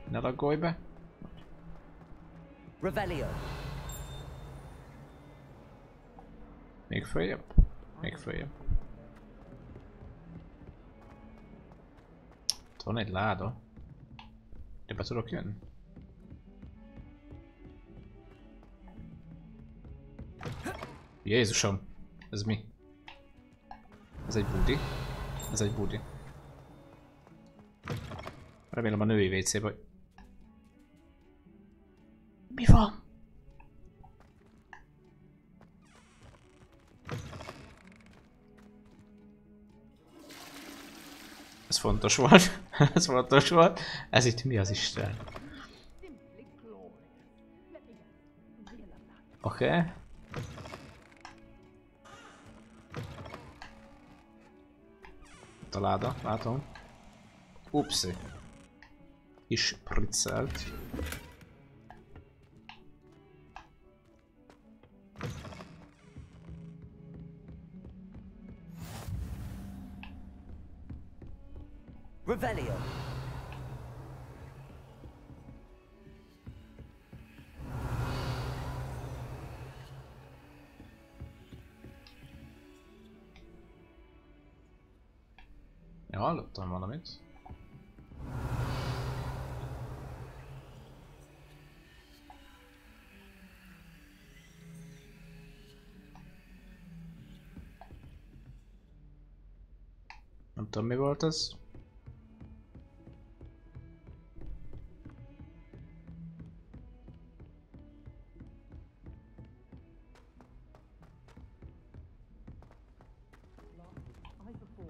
A: Ne laggolj be.
B: Revelio.
A: Még följebb? Még följebb. Itt van egy láda. De be tudok jönni? Jézusom! Ez mi? Ez egy budi. Ez egy budi. Remélem a női WC-be. Mi van? Ez fontos volt. Ez fontos volt. Ez itt mi az Isten? Oké. A láda, látom. Upsi. Is priccelt.
B: Revelio.
A: Ja, hallottam valamit. Nem tudom, mi volt ez.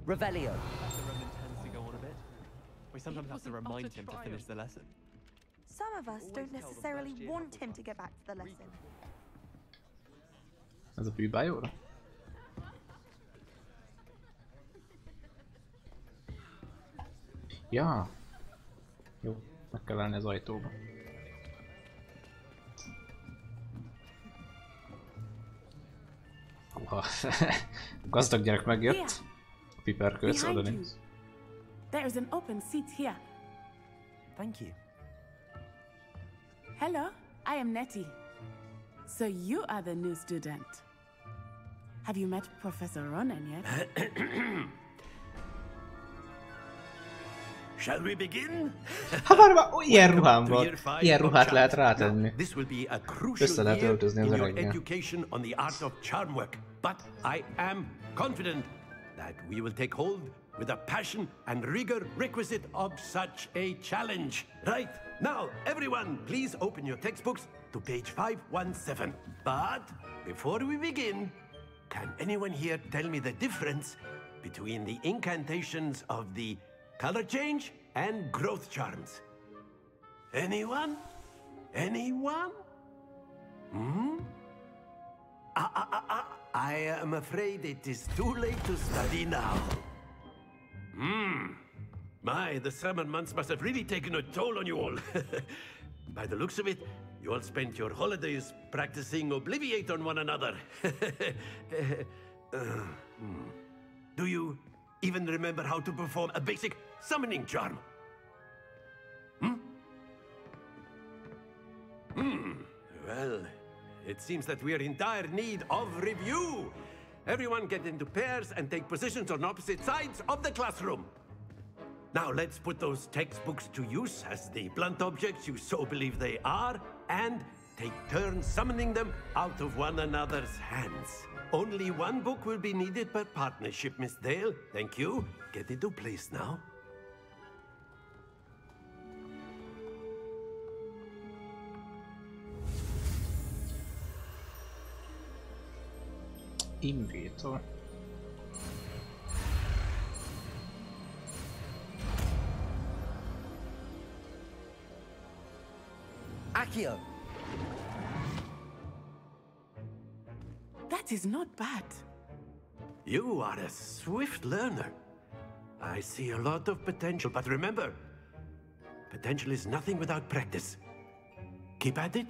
B: Revelio.
N: The Roman tends to go on a bit. We sometimes have to remind him to finish the lesson.
T: Some of us don't necessarily want him to get back to the lesson.
A: Ez a bűbájóra? Ja. Jó, meg kell állni az ajtóba. Uha. Gazdag gyerek megjött. A piperkőc oda néz.
O: There is an open seat here.
B: Thank you.
O: Hello, I am Nettie. So you are the new student. Have you met Professor Ronan yet?
H: Shall we begin?
A: Ha már ilyen ruhám van, ilyen ruhát lehet rátenni. Össze lehet öltözni az öreggel.
H: Education on the art of charm work, but I am confident that we will take hold with a passion and rigor requisite of such a challenge. Right, now everyone please open your textbooks to page 517. But before we begin, can anyone here tell me the difference between the incantations of the color change and growth charms? Anyone? Anyone? Hmm? I am afraid it is too late to study now. My, the summer months must have really taken a toll on you all. By the looks of it, you all spent your holidays practicing Obliviate on one another. Do you even remember how to perform a basic summoning charm? Well, it seems that we are in dire need of review. Everyone get into pairs and take positions on opposite sides of the classroom. Now let's put those textbooks to use as the blunt objects you so believe they are, and take turns summoning them out of one another's hands. Only one book will be needed per partnership, Miss Dale. Thank you. Get into place now.
A: Invétor.
B: Accio.
O: That is not bad.
H: You are a swift learner. I see a lot of potential, but remember, potential is nothing without practice. Keep at it.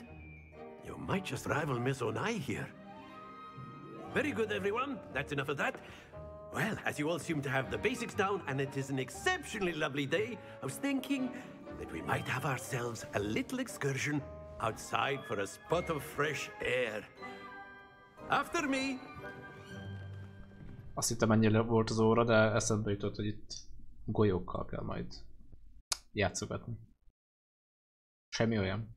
H: You might just rival Miss Onai here. Very good, everyone. That's enough of that. Well, as you all seem to have the basics down, and it is an exceptionally lovely day, I was thinking that we might have ourselves a little excursion outside for a spot of fresh air. After me!
A: Azt hittem ennyire volt az óra, de eszembe jutott, hogy itt golyókkal kell majd játszogatni. Semmi olyan.